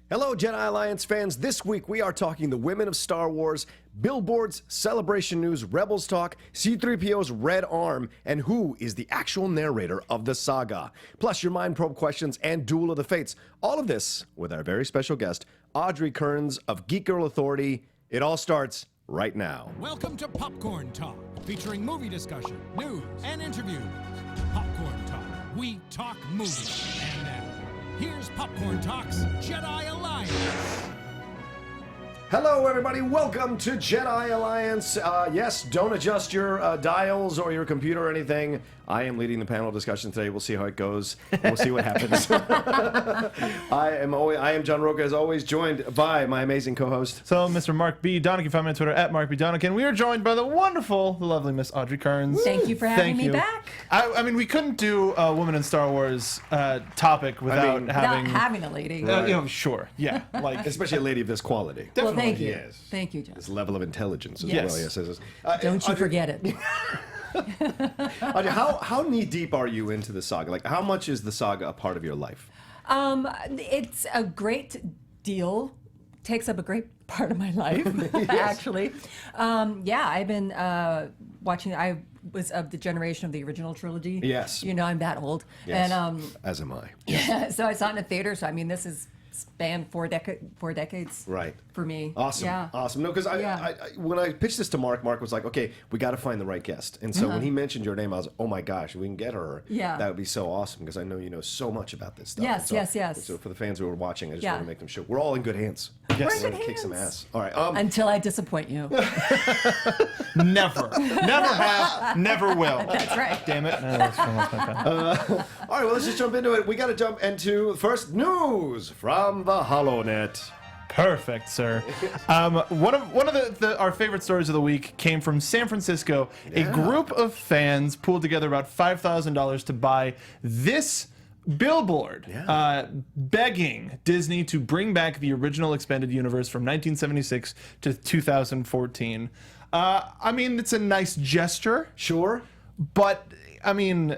Hello, Jedi Alliance fans. This week we are talking the women of Star Wars, Billboard's Celebration News, Rebels Talk, C-3PO's Red Arm, and who is the actual narrator of the saga. Plus your mind probe questions and Duel of the Fates. All of this with our very special guest, Audrey Kearns of Geek Girl Authority. It all starts right now. Welcome to Popcorn Talk, featuring movie discussion, news, and interviews. Popcorn Talk. We talk movies. And now, here's Popcorn Talk's Jedi Alliance. Hello, everybody. Welcome to Jedi Alliance. Yes, don't adjust your dials or your computer or anything. I am leading the panel discussion today. We'll see how it goes. We'll see what happens. I am John Rocha, as always, joined by my amazing co-host. So, Mr. Mark B. Donica, find me on Twitter at Mark B. Donica, and we are joined by the wonderful, the lovely Miss Audrey Kearns. Thank you for having me back. I mean, we couldn't do a Woman in Star Wars topic without having a lady. Sure, yeah, like Especially a lady of this quality. Well, definitely. thank you. Yes. Thank you, John. This level of intelligence as Yes. well. Yes. Don't you forget it. Audrey, how knee-deep are you into the saga? Like, how much is the saga a part of your life? It's a great deal. Takes up a great part of my life, actually. I've been watching. I was of the generation of the original trilogy. Yes. You know, I'm that old. Yes. And as am I. yeah, so I saw it in a theater. So I mean, this is spanned four decades. Right. For me. Awesome. Yeah. Awesome. No, because I when I pitched this to Mark was like, okay, we got to find the right guest. And so when he mentioned your name, I was like, oh my gosh, we can get her. Yeah. That would be so awesome because I know you know so much about this stuff. Yes, And so, yes. So for the fans who are watching, I just Yeah. want to make them sure we're all in good hands. We're in We're good gonna kick some hands. ass. All right. Until I disappoint you. Never have, never will. That's right. Damn it. No, that's my pen. All right, well, let's just jump into it. We got to jump into first news from the HoloNet. Perfect, sir. One of our favorite stories of the week came from San Francisco. A group of fans pulled together about $5,000 to buy this billboard, begging Disney to bring back the original expanded universe from 1976 to 2014. I mean, it's a nice gesture, Sure. but I mean,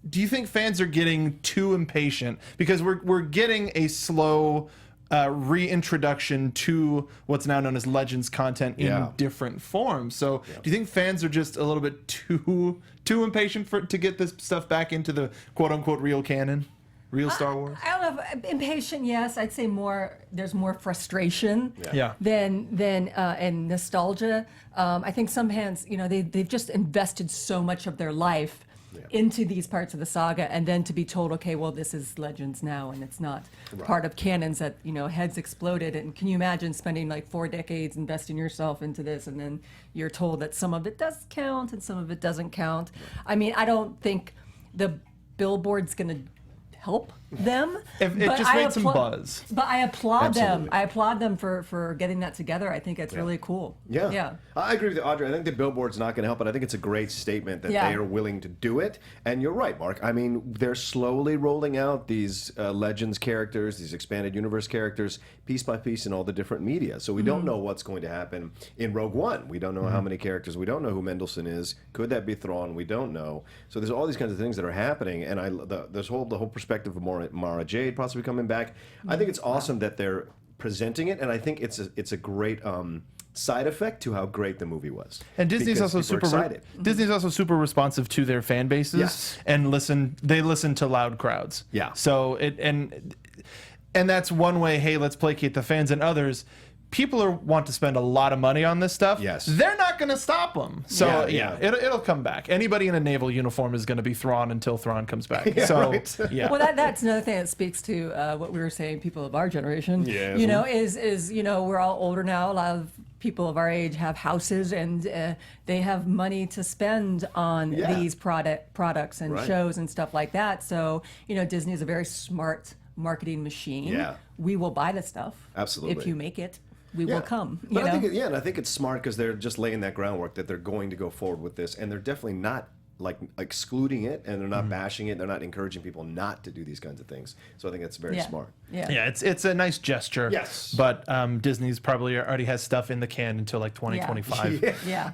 do you think fans are getting too impatient? Because we're getting a slow reintroduction to what's now known as Legends content in different forms. So do you think fans are just a little bit too impatient to get this stuff back into the quote-unquote real canon? Real Star Wars? I don't know. Impatient, yes. I'd say there's more frustration Yeah. than nostalgia. I think some fans, they've just invested so much of their life into these parts of the saga, and then to be told, okay, well, this is Legends now, and it's not part of canons that, heads exploded. And can you imagine spending like 4 decades investing yourself into this, and then you're told that some of it does count and some of it doesn't count? I mean, I don't think the billboard's going to help them. It just made some buzz. But I applaud them. Absolutely. I applaud them for getting that together. I think it's really cool. Yeah. I agree with you, Audrey. I think the billboard's not going to help, but I think it's a great statement that they are willing to do it. And you're right, Mark. I mean, they're slowly rolling out these Legends characters, these expanded universe characters, piece by piece in all the different media. So we don't know what's going to happen in Rogue One. We don't know how many characters. We don't know who Mendelsohn is. Could that be Thrawn? We don't know. So there's all these kinds of things that are happening. And the whole perspective of Mara Jade possibly coming back. I think it's awesome that they're presenting it, and I think it's a great side effect to how great the movie was. And Disney's Because also people are excited. Disney's also super responsive to their fan bases. Yes. And they listen to loud crowds. Yeah. So and that's one way, hey, let's placate the fans, and others, people want to spend a lot of money on this stuff. Yes. They're not going to stop them. So Yeah. it'll come back. Anybody in a naval uniform is going to be Thrawn until Thrawn comes back. Yeah. Well, that's another thing that speaks to what we were saying. People of our generation, Yes. is we're all older now. A lot of people of our age have houses, and they have money to spend on these products and shows and stuff like that. So Disney is a very smart marketing machine. Yeah. We will buy the stuff. Absolutely. If you make it, we will come. But I think and I think it's smart because they're just laying that groundwork that they're going to go forward with this, and they're definitely not like excluding it, and they're not bashing it. They're not encouraging people not to do these kinds of things. So I think that's very smart. Yeah. It's a nice gesture. Yes. But Disney's probably already has stuff in the can until like 2025. Yeah.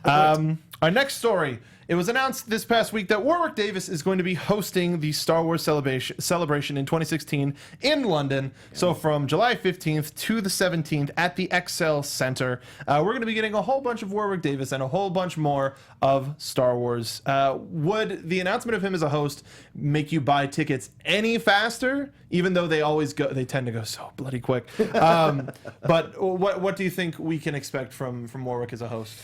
Our next story It was announced this past week that Warwick Davis is going to be hosting the Star Wars celebration in 2016 in London. So from July 15th to the 17th at the Excel Center, we're going to be getting a whole bunch of Warwick Davis and a whole bunch more of Star Wars. Would the announcement of him as a host make you buy tickets any faster? Even though they tend to go so bloody quick. But what do you think we can expect from Warwick as a host?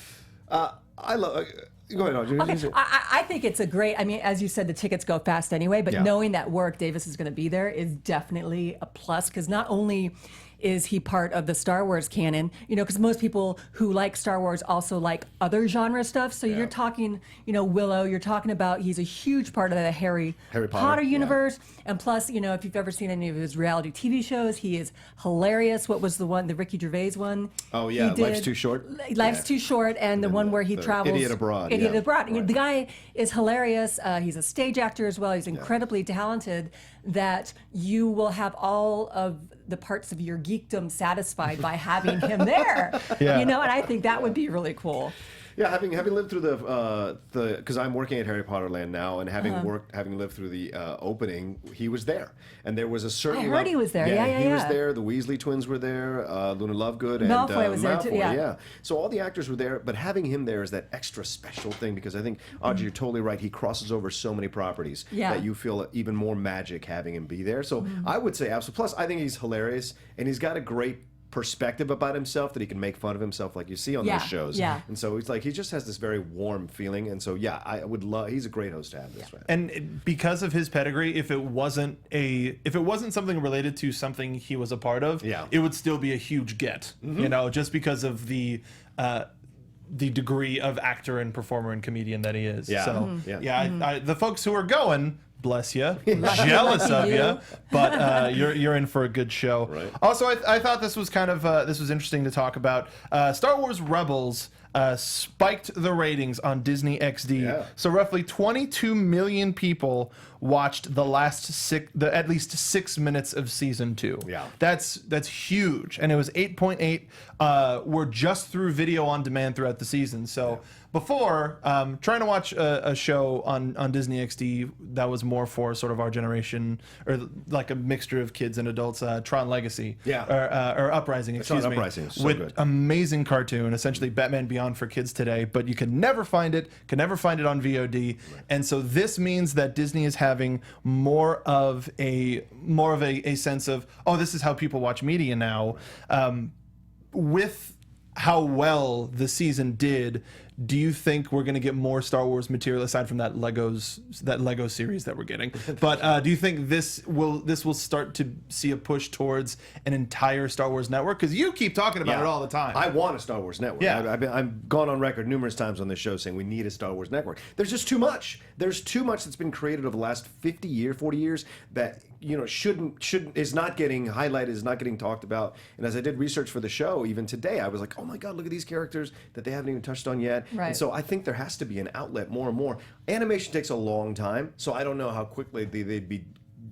I love. Go ahead, Audrey. Okay. I think it's a great, I mean, as you said, the tickets go fast anyway, but knowing that Warwick Davis is going to be there is definitely a plus, because not only is he part of the Star Wars canon, because most people who like Star Wars also like other genre stuff. So you're talking, Willow, you're talking about, he's a huge part of the Harry Potter universe. And plus, if you've ever seen any of his reality TV shows, he is hilarious. What was the Ricky Gervais one? Oh, yeah, Life's Too Short. Life's Too Short, and the one where he travels. Idiot Abroad. Idiot Abroad. Right. The guy is hilarious. He's a stage actor as well. He's incredibly talented, that you will have all of the parts of your geekdom satisfied by having him there. And I think that would be really cool. Yeah, having lived through because I'm working at Harry Potter Land now, and having lived through the opening, he was there, and there was a certain. I heard he was there. He was there. The Weasley twins were there. Luna Lovegood and Malfoy was there too. Yeah. So all the actors were there, but having him there is that extra special thing, because I think Audrey, you're totally right. He crosses over so many properties that you feel even more magic having him be there. So I would say absolutely. Plus, I think he's hilarious, and he's got a great perspective about himself, that he can make fun of himself like you see on those shows. And so he's like, he just has this very warm feeling, and so I would love, he's a great host to have this way. And because of his pedigree, if it wasn't something related to something he was a part of, it would still be a huge get. Just because of the degree of actor and performer and comedian that he is. The folks who are going, bless you, jealous of you, but you're in for a good show. Right. Also, I thought this was this was interesting to talk about. Star Wars Rebels spiked the ratings on Disney XD. So roughly 22 million people watched at least 6 minutes of season 2. That's huge, and it was 8.8 were just through video on demand throughout the season. So before, trying to watch a show on Disney XD that was more for sort of our generation, or like a mixture of kids and adults, Tron Legacy, or Uprising, excuse me, Uprising, so with good. Amazing cartoon, essentially Batman Beyond for kids today, but you can never find it on VOD, and so this means that Disney is having more of a sense of, oh, this is how people watch media now. With how well the season did, do you think we're going to get more Star Wars material aside from that Lego series that we're getting? But do you think this will start to see a push towards an entire Star Wars network? Because you keep talking about it all the time. I want a Star Wars network. I've gone on record numerous times on this show saying we need a Star Wars network. There's just too much. There's too much that's been created over the last 40 years that is not getting highlighted, is not getting talked about. And as I did research for the show, even today, I was like, oh my God, look at these characters that they haven't even touched on yet. Right. And so I think there has to be an outlet more and more. Animation takes a long time, so I don't know how quickly they'd be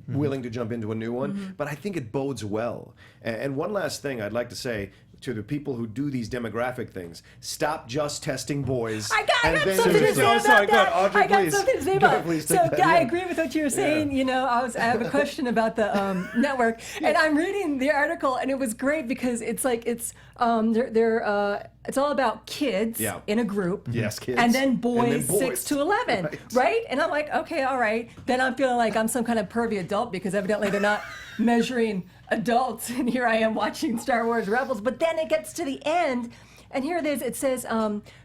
willing to jump into a new one, but I think it bodes well. And one last thing I'd like to say to the people who do these demographic things: stop just testing boys. I got something to say about that. Audrey, I got something to say about it. So I agree with what you were saying. I have a question about the network, and I'm reading the article, and it was great because it's like it's all about kids in a group. Yes, kids. And then boys 6 to 11, right? And I'm like, okay, all right. Then I'm feeling like I'm some kind of pervy adult, because evidently they're not measuring adults, and here I am watching Star Wars Rebels. But then it gets to the end, and here it is. It says,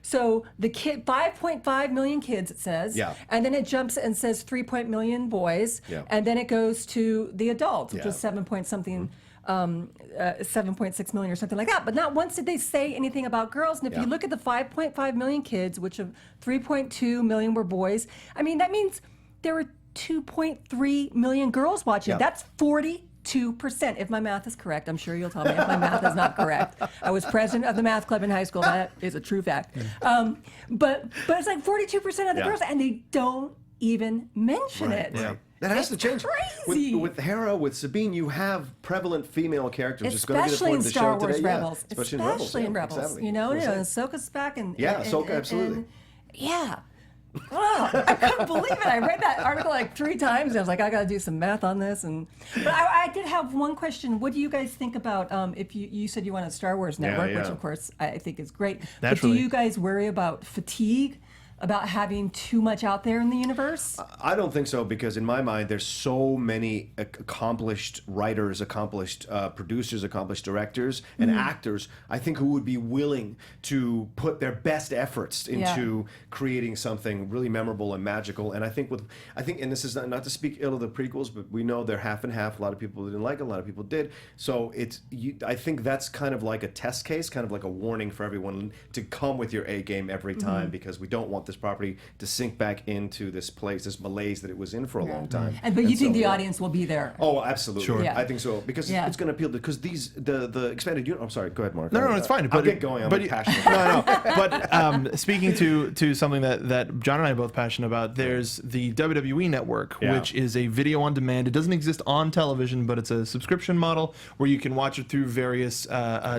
so the 5.5 million kids, it says, and then it jumps and says 3 million boys, and then it goes to the adults, which was 7.6 million or something like that. But not once did they say anything about girls. And if you look at the 5.5 million kids, which of 3.2 million were boys, I mean, that means there were 2.3 million girls watching. That's 42%, if my math is correct. I'm sure you'll tell me if my math is not correct. I was president of the math club in high school. That is a true fact. But it's like 42% of the girls, and they don't even mention it. Right. That has to change. Crazy. With Hera, with Sabine, you have prevalent female characters. Especially in Star Wars Rebels. Especially in Rebels. Exactly. Ahsoka's back. And Ahsoka, absolutely. And, Oh, I couldn't believe it. I read that article like 3 times. And I was like, I got to do some math on this. But I did have one question. What do you guys think about if you said you want a Star Wars network, which of course I think is great. But do you guys worry about fatigue? About having too much out there in the universe? I don't think so, because in my mind, there's so many accomplished writers, accomplished producers, accomplished directors, and actors, I think, who would be willing to put their best efforts into creating something really memorable and magical. And I think, and this is not to speak ill of the prequels, but we know they're half and half. A lot of people didn't like it, a lot of people did. So I think that's kind of like a test case, kind of like a warning for everyone to come with your A game every time, because we don't want this property to sink back into this place, this malaise that it was in for a long time. But you think the audience will be there? Oh, absolutely. Sure. I think so, because it's going to appeal to, because the expanded universe. I'm sorry, go ahead, Mark. No, it's fine. I'll get going. I'm passionate. But speaking to something that John and I are both passionate about, there's the WWE Network, which is a video on demand. It doesn't exist on television, but it's a subscription model where you can watch it through various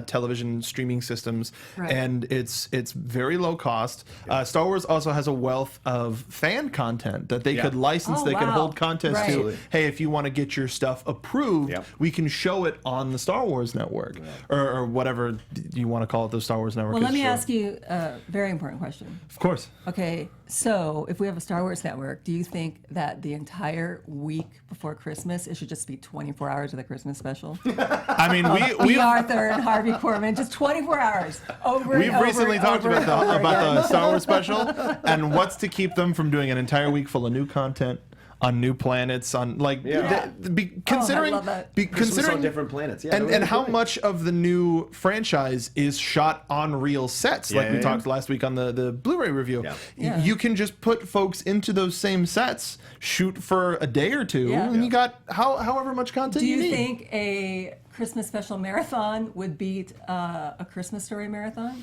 television streaming systems, and it's very low cost. Star Wars also has a wealth of fan content that they could license. They can hold contests to. Hey, if you want to get your stuff approved, we can show it on the Star Wars Network or whatever you want to call it, the Star Wars Network. Well, let me ask you a very important question. Of course. Okay, so if we have a Star Wars Network, do you think that the entire week before Christmas, it should just be 24 hours of the Christmas special? I mean, we Arthur and Harvey Korman, just 24 hours over. We've recently talked about the Star Wars special and what's to keep them from doing an entire week full of new content on new planets, on considering on different planets, and how much of the new franchise is shot on real sets, like we talked last week on the Blu-ray review. You can just put folks into those same sets, shoot for a day or two, and you got however much content Do you need. Do you think a Christmas special marathon would beat a Christmas Story marathon?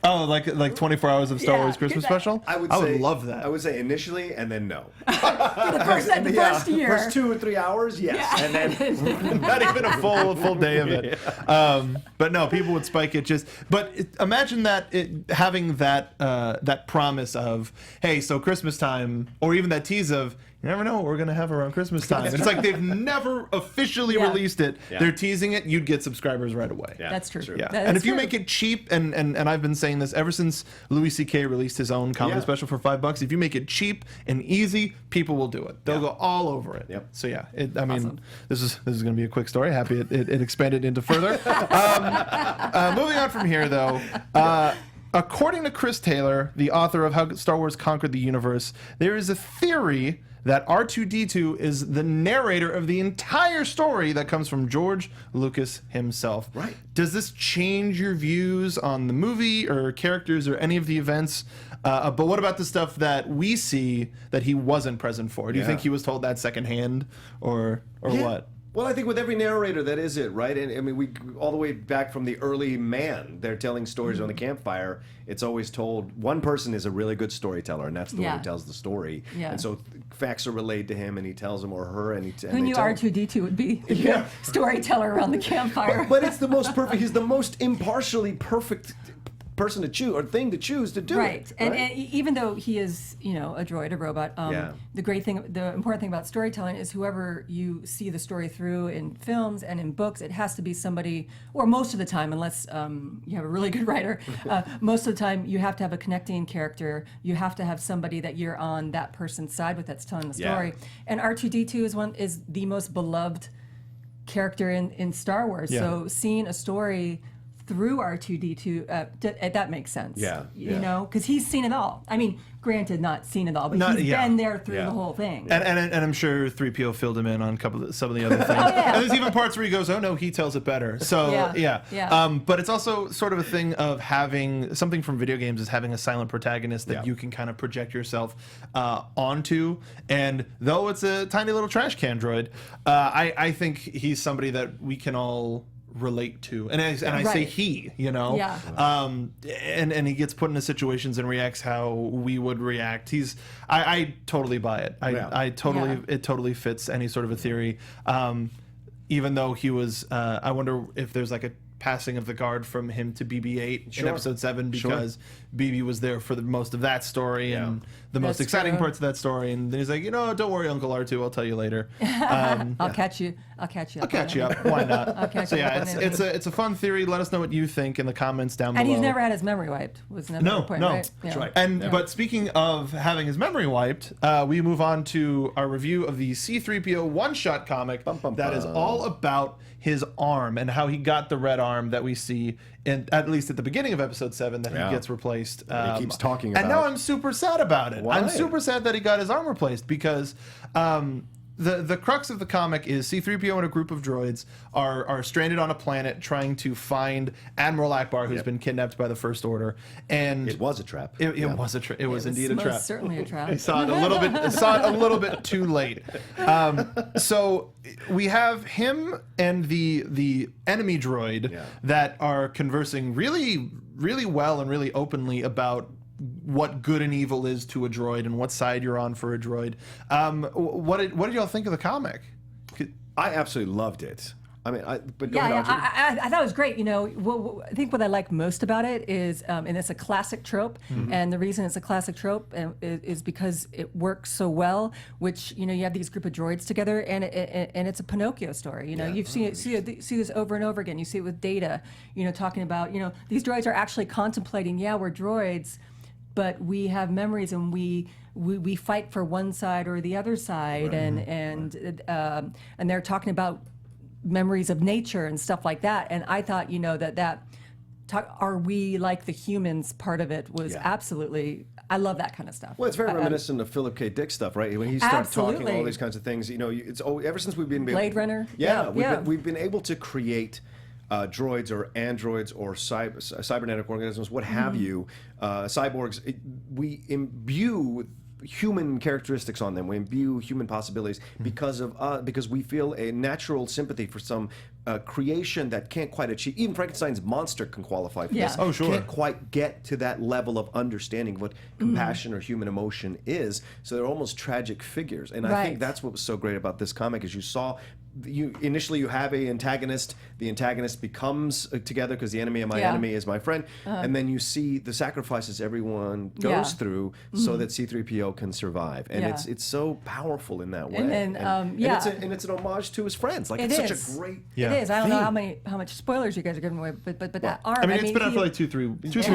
Oh, like 24 hours of Star Wars Christmas special? I would love that. I would say initially, and then no. the first year. First 2 or 3 hours, yes. And then not even a full day of it. But no, people would spike it but imagine that having that promise of, hey, so Christmas time, or even that tease of, you never know what we're going to have around Christmas time. It's like they've never officially released it. They're teasing it. You'd get subscribers right away. That's true. And if you make it cheap, and I've been saying this ever since Louis C.K. released his own comedy special for $5, if you make it cheap and easy, people will do it. They'll go all over it. So awesome. This is going to be a quick story. Happy it expanded into further. Moving on from here, though. According to Chris Taylor, the author of How Star Wars Conquered the Universe, there is a theory that R2-D2 is the narrator of the entire story that comes from George Lucas himself. Right. Does this change your views on the movie or characters or any of the events? But what about the stuff that we see that he wasn't present for? Do you think he was told that secondhand or what? Well, I think with every narrator, that is it, right? And I mean, we all the way back from the early man, they're telling stories on the campfire. It's always told one person is a really good storyteller, and that's the one who tells the story. And so facts are relayed to him, and he tells them, or her, and who knew R2-D2 would be the good storyteller around the campfire? But it's the most perfect. He's the most impartially perfect person to choose, or thing to choose to do it. And even though he is, a droid, a robot, the important thing about storytelling is whoever you see the story through in films and in books, it has to be somebody, or most of the time, unless you have a really good writer, most of the time you have to have a connecting character. You have to have somebody that you're on that person's side with that's telling the story. And R2-D2 is the most beloved character in Star Wars. So seeing a story through R2-D2, that makes sense. You know, because he's seen it all. I mean, granted, not seen it all, but he's been there through the whole thing. And I'm sure 3PO filled him in on some of the other things. And there's even parts where he goes, oh no, he tells it better. So, but it's also sort of a thing of having, something from video games is having a silent protagonist that you can kind of project yourself onto. And though it's a tiny little trash can droid, I think he's somebody that we can all relate to, and I say he, and he gets put into situations and reacts how we would react. I totally buy it. It totally fits any sort of a theory. Even though he was, I wonder if there's like a passing of the guard from him to BB-8 in Sure. episode 7 because BB was there for the most of that story and the most That's exciting true. parts of that story. And then he's like, don't worry, Uncle R2, I'll tell you later. I'll catch you. I'll catch you. I'll catch you up. Why not? I'll catch So you yeah, up. it's a fun theory. Let us know what you think in the comments down below. And he's never had his memory wiped. Was never No, the point, no. right? That's right. And but speaking of having his memory wiped, we move on to our review of the C-3PO one-shot comic that is all about his arm and how he got the red arm that we see in, at least at the beginning of episode 7, that he gets replaced. He keeps talking And now about. I'm super sad about it. Why? I'm super sad that he got his arm replaced because the crux of the comic is C-3PO and a group of droids are stranded on a planet trying to find Admiral Akbar, who's been kidnapped by the First Order. And It was a trap. it was a trap. It was indeed a most trap. certainly a trap. I saw it a little bit too late. So we have him and the enemy droid that are conversing really, really well and really openly about what good and evil is to a droid and what side you're on for a droid. What did y'all think of the comic? I absolutely loved it. I mean, but go Yeah, ahead, Audrey. I thought it was great. I think what I like most about it is, and it's a classic trope, and the reason it's a classic trope is because it works so well. Which you have these group of droids together, and it's a Pinocchio story. You've seen see this over and over again. You see it with Data, talking about these droids are actually contemplating. Yeah, we're droids, but we have memories, and we fight for one side or the other side, and they're talking about memories of nature and stuff like that. And I thought, are we like the humans part of it was absolutely, I love that kind of stuff. Well, it's very reminiscent of Philip K. Dick stuff, right? When he starts talking Absolutely. all these kinds of things, it's ever since we've been Blade Runner. Yeah, Yeah. we've been able to create droids or androids or cybernetic organisms, what have you, cyborgs. We imbue human characteristics on them. We imbue human possibilities because we feel a natural sympathy for some creation that can't quite achieve. Even Frankenstein's monster can qualify for this. Oh, sure. Can't quite get to that level of understanding of what compassion or human emotion is. So they're almost tragic figures. And I think Right. that's what was so great about this comic is initially you have a antagonist. The antagonist becomes together because the enemy of my enemy is my friend, and then you see the sacrifices everyone goes through so that C-3PO can survive, and it's so powerful in that way. And then, and it's an homage to his friends. Like It it's is. such a great. Yeah. It is. I don't know how much spoilers you guys are giving away, but that arm. I mean, it's been out for like 2-3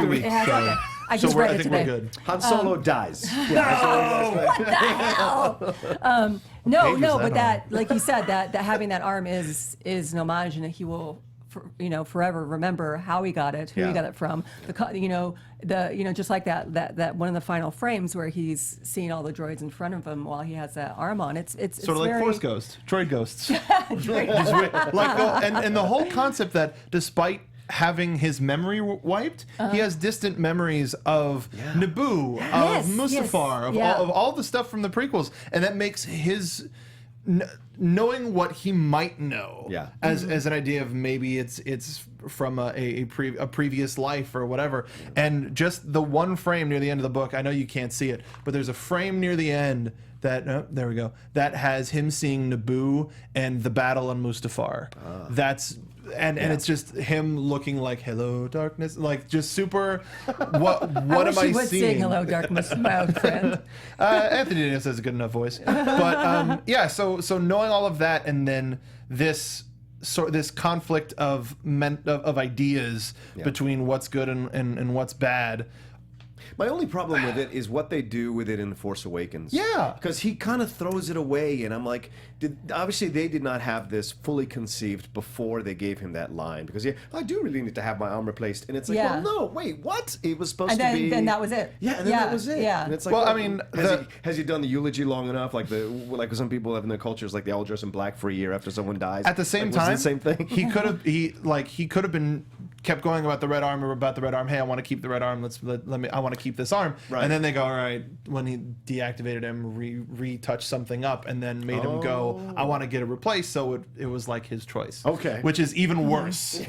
weeks. It has, So, okay. I so just I read it think today. we're good. Han Solo dies. What the hell? No, pages that but on? that, like you said, that having that arm is an homage, and he will, forever remember how he got it, who he got it from. Just like that one of the final frames where he's seeing all the droids in front of him while he has that arm on. It's Sort of like very, Force Ghost, droid ghosts. And the whole concept that despite having his memory wiped, he has distant memories of Naboo, Yes, of Mustafar, yes, of all the stuff from the prequels, and that makes his knowing what he might know as an idea of maybe it's from a previous life or whatever. And just the one frame near the end of the book, I know you can't see it, but there's a frame near the end that there we go, that has him seeing Naboo and the battle on Mustafar. That's and it's just him looking like hello darkness, like just super what am I wish you would seeing? sing Hello Darkness, my old friend. Anthony Daniels has a good enough voice, but so knowing all of that, and then this conflict of ideas between what's good and what's bad. My only problem with it is what they do with it in The Force Awakens. Yeah. Because he kind of throws it away, and I'm like, obviously they did not have this fully conceived before they gave him that line. Because I do really need to have my arm replaced. And it's like, well, no, wait, what? It was supposed to be... then that was it. Yeah, and then that was it. Yeah. And it's like, Well, I mean, has he done the eulogy long enough? Like some people have in their cultures, like they all dress in black for a year after someone dies. At the same was it time, the same thing. he could have been kept going about the red arm or about the red arm. Hey, I want to keep the red arm. I want to keep this arm. Right. And then they go, all right, when he deactivated him, retouched something up, and then made him go, I want to get it replaced. So it was like his choice. Okay. Which is even worse.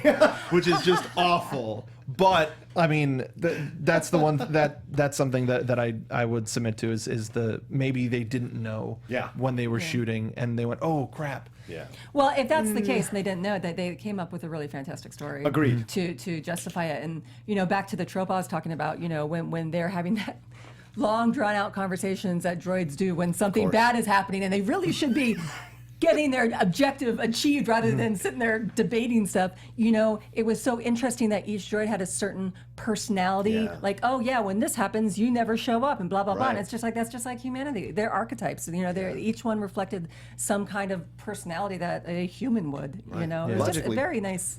Which is just awful. But I mean, that's the one that's something that I would submit to is the maybe they didn't know when they were shooting and they went, oh crap. Yeah. Well, if that's the case and they didn't know, that they came up with a really fantastic story. Agreed. To justify it. And, back to the trope I was talking about, when they're having that long drawn out conversations that droids do when something bad is happening and they really should be getting their objective achieved rather than sitting there debating stuff. It was so interesting that each droid had a certain personality. Like, oh yeah, when this happens, you never show up, and blah blah blah. And it's just like that's just like humanity. They're archetypes. They're each one reflected some kind of personality that a human would. It was just very nice.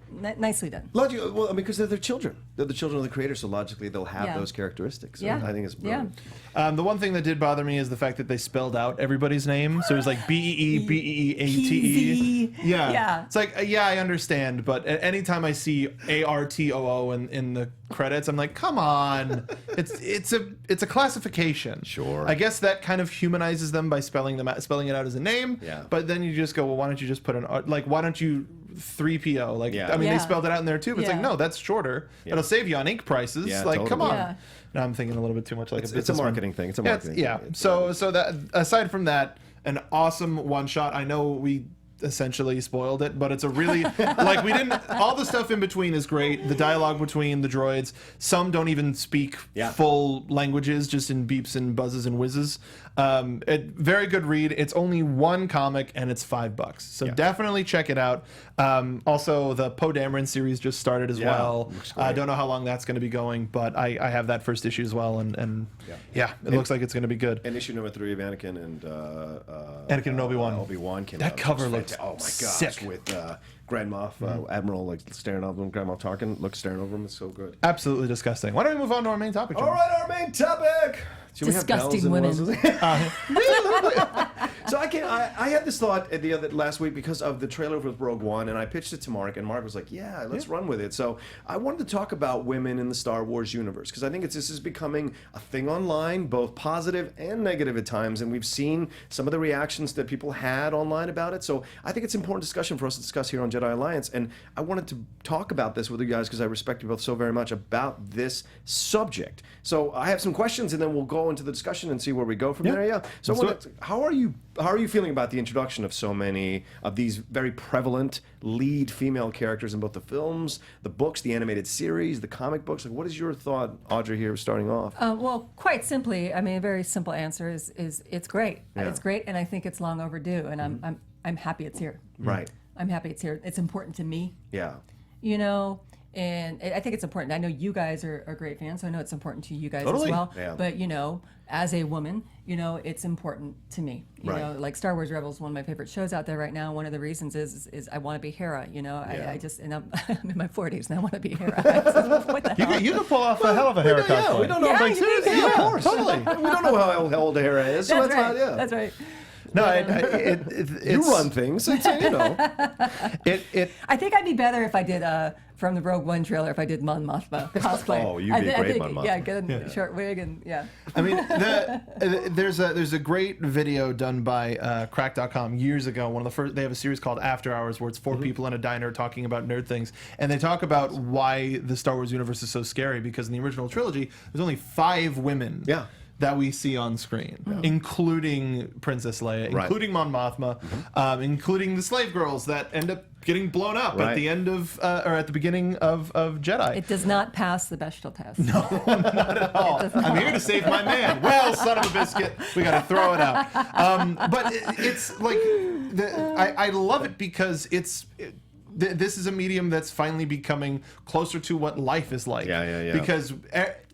Nicely done. Logically, well, I mean, because they're their children. They're the children of the creator, so logically they'll have those characteristics. So I think it's brilliant. The one thing that did bother me is the fact that they spelled out everybody's name. So it was like B-E-E, B-E-E-A-T-E. Yeah. It's like, I understand, but anytime I see A-R-T-O-O in the credits, I'm like, come on. It's a classification. Sure. I guess that kind of humanizes them by spelling it out as a name. Yeah. But then you just go, well, why don't you just put why don't you 3PO? I mean, they spelled it out in there too, but it's like, no, that's shorter. It'll save you on ink prices. Come on. Yeah. Now I'm thinking a little bit too much like it's a marketing thing. It's a marketing thing. Yeah. So that aside from that, an awesome one shot. I know we essentially spoiled it, but it's a really we didn't. All the stuff in between is great. The dialogue between the droids. Some don't even speak full languages, just in beeps and buzzes and whizzes. Very good read. It's only one comic and it's $5, so definitely check it out. Also, the Poe Dameron series just started as well. I don't know how long that's going to be going, but I have that first issue as well, and it looks like it's going to be good. And issue number 3 of Anakin and Anakin and Obi-Wan. Obi-Wan came that out. cover looks oh my gosh, sick. with Grand Moff Admiral staring over him. Grand Moff Tarkin staring over him. It's so good. Absolutely disgusting. Why don't we move on to our main topic, John? All right, our main topic. Disgusting women. So I had this thought last week because of the trailer with Rogue One, and I pitched it to Mark, and Mark was like, let's run with it. So I wanted to talk about women in the Star Wars universe, because I think this is becoming a thing online, both positive and negative at times, and we've seen some of the reactions that people had online about it. So I think it's an important discussion for us to discuss here on Jedi Alliance, and I wanted to talk about this with you guys because I respect you both so very much about this subject. So I have some questions, and then we'll go into the discussion and see where we go from there. Yeah. So how are you feeling about the introduction of so many of these very prevalent lead female characters in both the films, the books, the animated series, the comic books? What is your thought, Audrey, here starting off? Well, quite simply, I mean, a very simple answer is it's great. It's great, and I think it's long overdue, and I'm happy it's here. Right. I'm happy it's here. It's important to me. Yeah. And I think it's important. I know you guys are great fans, so I know it's important to you guys as well. Yeah. But, as a woman, it's important to me. You know, like Star Wars Rebels is one of my favorite shows out there right now. One of the reasons is I want to be Hera. I just, and I'm in my 40s and I want to be Hera. What the hell? You can pull off a hell of a Hera cosplay. We don't know. Of course. Totally. We don't know how old Hera is. So That's right. That's right. No, you run things. It's, I think I'd be better if I did from the Rogue One trailer if I did Mon Mothma cosplay. Oh, you'd be great Mon Mothma. Yeah, good short wig and I mean, there's a great video done by Crack.com years ago. One of the first, they have a series called After Hours where it's 4 people in a diner talking about nerd things, and they talk about why the Star Wars universe is so scary, because in the original trilogy there's only 5 women. That we see on screen, including Princess Leia, including Mon Mothma, including the slave girls that end up getting blown up at the end of, or at the beginning of Jedi. It does not pass the Bechdel test. No, not at all. I'm here to save my man. Well, son of a biscuit, we got to throw it out. But it's like, I love it because this is a medium that's finally becoming closer to what life is like. Because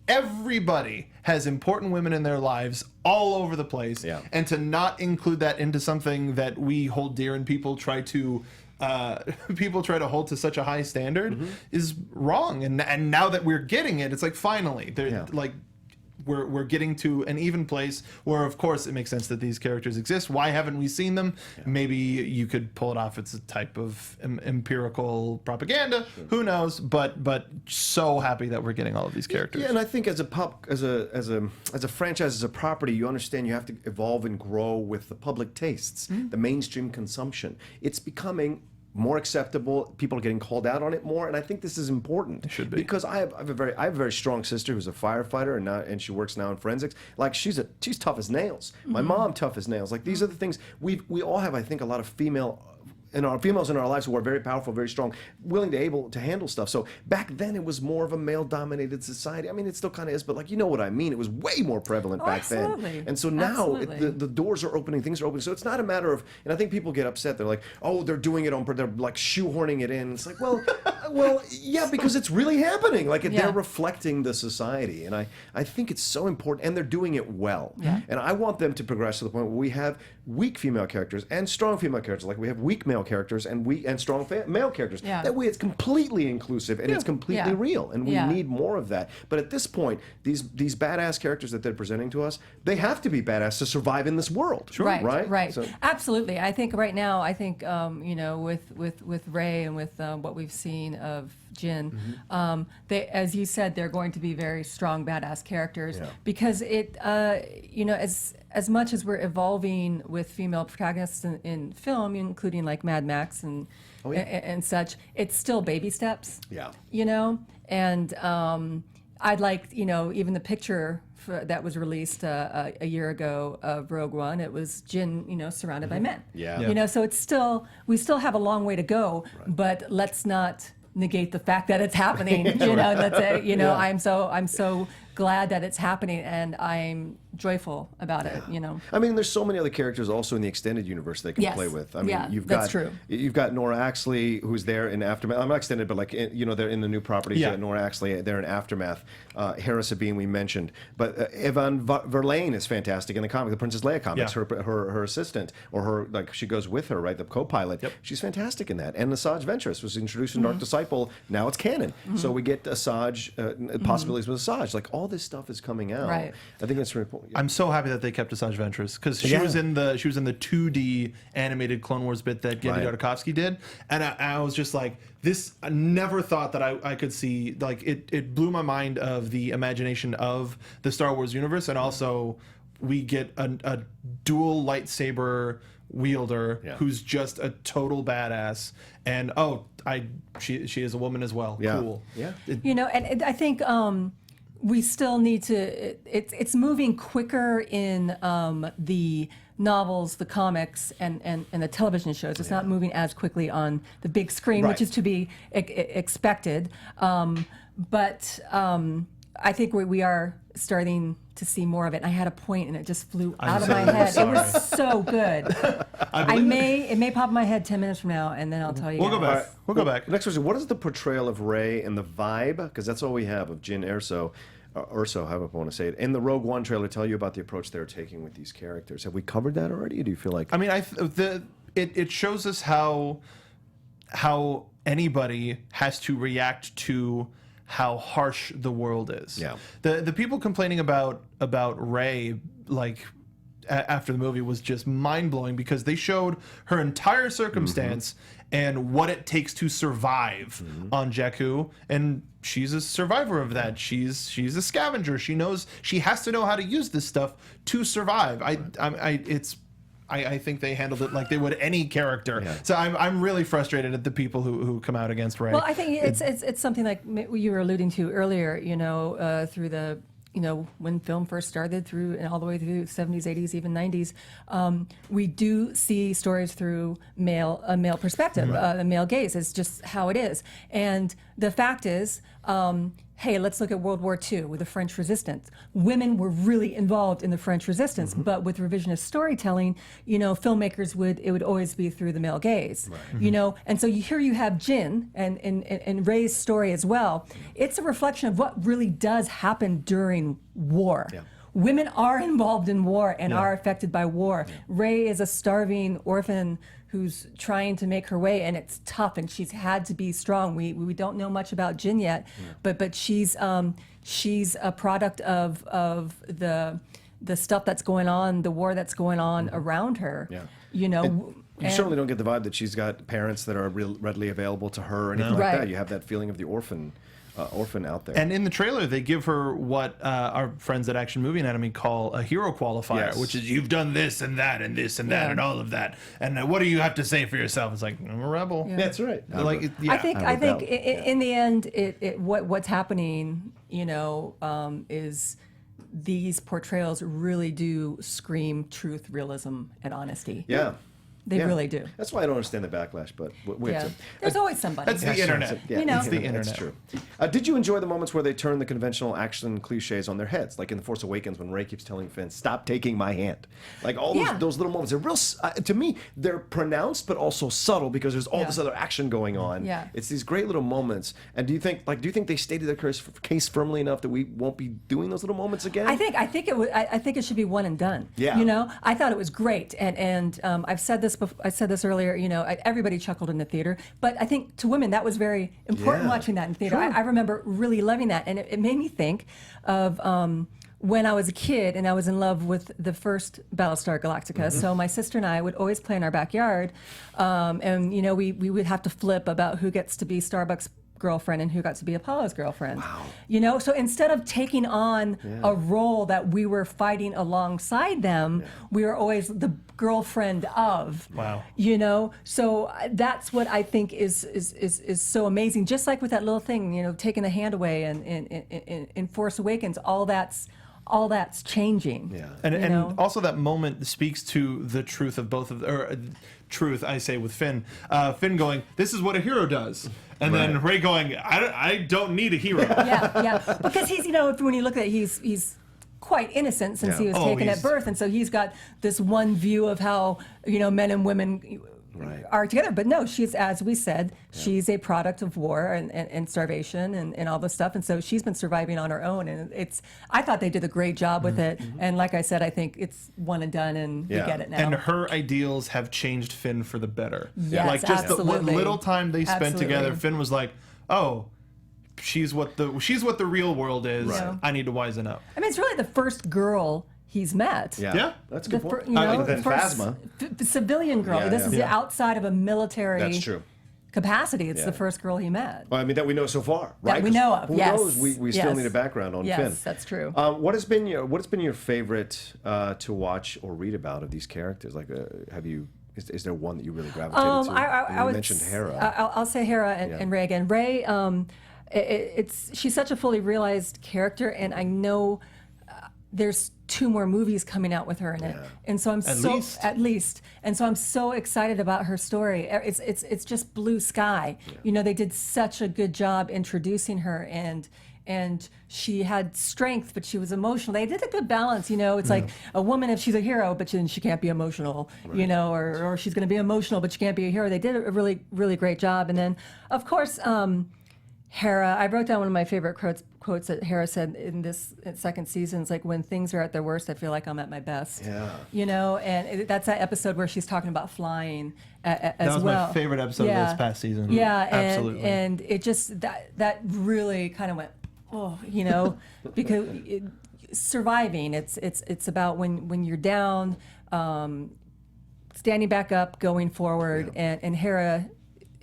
everybody has important women in their lives all over the place, and to not include that into something that we hold dear and people try to hold to such a high standard is wrong. And now that we're getting it, it's like finally like we're getting to an even place where, of course, it makes sense that these characters exist. Why haven't we seen them? Maybe you could pull it off. It's a type of empirical propaganda. Who knows? But so happy that we're getting all of these characters. Yeah, and I think as a franchise, as a property, you understand you have to evolve and grow with the public tastes, the mainstream consumption. It's becoming more acceptable. People are getting called out on it more, and I think this is important. It should be. Because I have a very strong sister who's a firefighter, and she works now in forensics. Like she's tough as nails. My mom tough as nails. Like these are the things we all have. I think a lot of females in our lives who are very powerful, very strong, able to handle stuff. So back then it was more of a male-dominated society. I mean, it still kind of is, but like you know what I mean. It was way more prevalent back then. And so now the doors are opening, things are opening. So it's not a matter of, and I think people get upset. They're like, oh, they're doing it on, they're like shoehorning it in. It's like, well, yeah, because it's really happening. Like they're reflecting the society, and I think it's so important, and they're doing it well. Yeah. And I want them to progress to the point where we have weak female characters and strong female characters, like we have weak male characters and strong male characters. Yeah. That way it's completely inclusive and it's completely real, and we need more of that. But at this point, these badass characters that they're presenting to us, they have to be badass to survive in this world. Sure. Right. So, Absolutely. I think right now, with Rey and with what we've seen of Jin, they, as you said, they're going to be very strong, badass characters because it, as much as we're evolving with female protagonists in film, including like Mad Max and such, it's still baby steps. Yeah. And I'd like, even the picture that was released a year ago of Rogue One, it was Jin, surrounded by men. Yeah. So it's still, we still have a long way to go, but let's not negate the fact that it's happening. I'm so glad that it's happening, and I'm joyful about it. I mean, there's so many other characters also in the extended universe they can play with. I mean, you've got Nora Axley, who's there in Aftermath. I'm not extended, but like they're in the new properties. Yeah. Nora Axley, they're in Aftermath. Hera Sabine we mentioned, but Yvonne Verlaine is fantastic in the comic, the Princess Leia comics. Yeah. Her assistant, or her she goes with her, right? The co-pilot. Yep. She's fantastic in that. And Asajj Ventress was introduced in Dark Disciple. Now it's canon, so we get Asajj possibilities with Asajj. Like all this stuff is coming out. Right. I think that's really important. I'm so happy that they kept Asajj Ventress because she was in the 2D animated Clone Wars bit that Genndy Tartakovsky did, and I was just like, this. I never thought that I could see, like, it blew my mind of the imagination of the Star Wars universe, and also we get a dual lightsaber wielder who's just a total badass, and she is a woman as well. Cool. And I think we still need to. It's moving quicker in the novels, the comics, and the television shows. It's not moving as quickly on the big screen, which is to be expected. But I think we are starting to see more of it. And I had a point, and it just flew out of my head. It was so good. It may pop in my head 10 minutes from now, and then I'll tell you. We'll go back. We'll go back. Next question: what is the portrayal of Rey and the vibe? Because that's all we have of Jyn Erso. Urso, however I want to say it, in the Rogue One trailer, tell you about the approach they're taking with these characters. Have we covered that already? Or do you feel like? I mean, it shows us how anybody has to react to how harsh the world is. Yeah. The people complaining about Rey, like, after the movie was just mind-blowing because they showed her entire circumstance and what it takes to survive on Jakku, and she's a survivor of that. She's a scavenger. She knows she has to know how to use this stuff to survive. I think they handled it like they would any character. Yeah. So I'm really frustrated at the people who come out against Rey. Well, I think it's something like you were alluding to earlier. Through the when film first started, through and all the way through 70s, 80s, even 90s, we do see stories through a male perspective, a male gaze. It's just how it is. And the fact is, hey, let's look at World War II with the French Resistance. Women were really involved in the French Resistance, but with revisionist storytelling, filmmakers it would always be through the male gaze, And so here you have Jyn and Rey's story as well. It's a reflection of what really does happen during war. Yeah. Women are involved in war and are affected by war. Yeah. Rey is a starving orphan who's trying to make her way, and it's tough, and she's had to be strong. We don't know much about Jyn yet, but she's a product of the stuff that's going on, the war that's going on around her. Yeah. You certainly don't get the vibe that she's got parents that are readily available to her or anything like that. You have that feeling of the orphan orphan out there. And in the trailer, they give her what our friends at Action Movie Anatomy call a hero qualifier, Yes. which is you've done this and that and this and that and all of that. And what do you have to say for yourself? It's like, I'm a rebel. Yeah, that's right. Like, I think in the end, what's happening, is these portrayals really do scream truth, realism, and honesty. Yeah. They really do. That's why I don't understand the backlash, but we have to. There's always somebody. That's the internet. It's the internet. That's true. Did you enjoy the moments where they turn the conventional action cliches on their heads, like in The Force Awakens when Rey keeps telling Finn, "Stop taking my hand"? Like all those little moments. They're real. To me, they're pronounced but also subtle because there's all this other action going on. Yeah. It's these great little moments. And do you think they stated their case firmly enough that we won't be doing those little moments again? I think it should be one and done. Yeah. I thought it was great, and I've said this before. I said this earlier. Everybody chuckled in the theater, but I think to women that was very important watching that in theater. Sure. I remember really loving that, and it made me think of when I was a kid and I was in love with the first Battlestar Galactica. So my sister and I would always play in our backyard, and we would have to flip about who gets to be Starbucks girlfriend and who got to be Apollo's girlfriend. Wow. So instead of taking on a role that we were fighting alongside them, we were always the girlfriend of. Wow. So that's what I think is so amazing. Just like with that little thing, taking the hand away and in Force Awakens, all that's changing. Yeah. And also that moment speaks to the truth of both of truth, I say, with Finn. Finn going, "This is what a hero does." And then Rey going, I don't need a hero. Yeah. Because he's, when you look at it, he's quite innocent since he was taken at birth. And so he's got this one view of how, men and women are together. But no, she's, as we said, she's a product of war and starvation and all this stuff. And so she's been surviving on her own. And I thought they did a great job with it. And like I said, I think it's one and done and we get it now. And her ideals have changed Finn for the better. Yes, like just absolutely. the little time they spent together, Finn was like, oh, she's what the real world is. Right. I need to wisen up. I mean, it's really the first girl he's met. Yeah. That's a good point. The first Phasma. Civilian girl. Yeah, This is outside of a military That's true. capacity. It's the first girl he met. Well, I mean, that we know so far, right? That we know of, Who knows? We still need a background on Finn. Yes, that's true. What has been your favorite to watch or read about of these characters? Like, is there one that you really gravitated to? You mentioned Hera. I'll say Hera and Rey again. Rey, she's such a fully realized character, and I know there's 2 more movies coming out with her in it, and so at least, and so I'm so excited about her story. It's just blue sky. They did such a good job introducing her, and she had strength, but she was emotional. They did a good balance. It's like a woman, if she's a hero, but then she can't be emotional. Or she's going to be emotional, but she can't be a hero. They did a really, really great job. And then, of course, Hera. I wrote down one of my favorite quotes that Hera said in this second season. It's like, when things are at their worst, I feel like I'm at my best. Yeah. And that's that episode where she's talking about flying as well. That was my favorite episode of this past season. Yeah, absolutely. And it just that really kind of went, because surviving. It's about when you're down, standing back up, going forward, and Hera.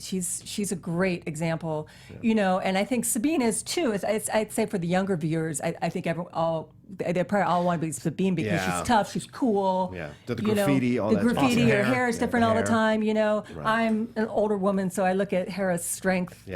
She's a great example, and I think Sabine is too. I'd say for the younger viewers, I think they probably all want to be Sabine because she's tough, she's cool. Yeah, the graffiti, all that. The graffiti, her hair is different all the time. Right. I'm an older woman, so I look at Hera's strength.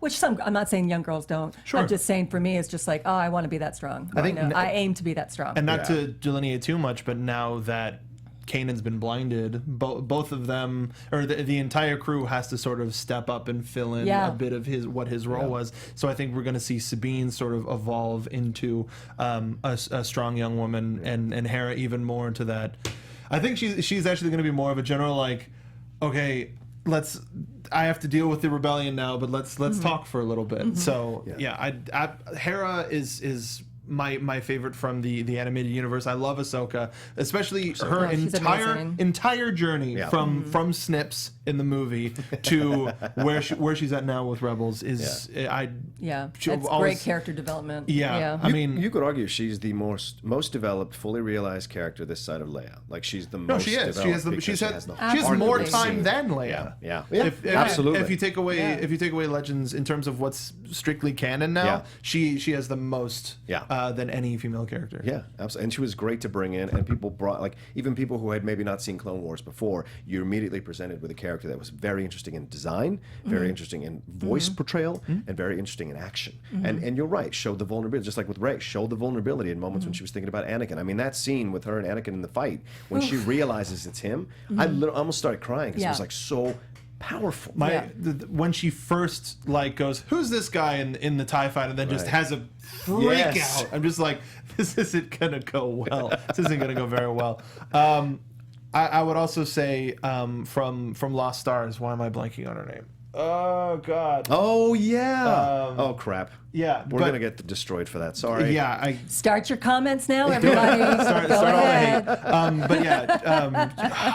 Which I'm not saying young girls don't. Sure. I'm just saying for me, it's just like, I want to be that strong. I aim to be that strong. And not to delineate too much, but now that Kanan's been blinded, both of them, or the entire crew, has to sort of step up and fill in a bit of what his role was. So I think we're going to see Sabine sort of evolve into a strong young woman, and Hera even more into that. I think she's actually going to be more of a general, like, okay, I have to deal with the rebellion now, but let's talk for a little bit. So Hera is my favorite from the animated universe. I love Ahsoka, especially her she's amazing. entire journey from Snips in the movie to where she's at now with Rebels is it's great character development. I mean, you could argue she's the most developed, fully realized character this side of Leia. Like she's the most. She is. Developed She has Absolutely. more time than Leia. Absolutely. If you take away Legends in terms of what's strictly canon now, she has the most than any female character. Yeah, absolutely. And she was great to bring in, and people brought, like, even people who had maybe not seen Clone Wars before, you're immediately presented with a character that was very interesting in design, very interesting in voice portrayal, and very interesting in action. And you're right, showed the vulnerability, just like with Rey, showed the vulnerability in moments when she was thinking about Anakin. I mean, that scene with her and Anakin in the fight, when she realizes it's him, I almost started crying because it was like so powerful. When she first like goes, "Who's this guy in the TIE fighter?" and then just has a freak out. I'm just like, this isn't gonna go well. This isn't gonna go very well. I would also say from Lost Stars. Why am I blanking on her name? Oh God. Oh yeah. Oh crap. Yeah, we're gonna get destroyed for that. Sorry. Yeah. Start your comments now, everybody. start all the hate. But yeah.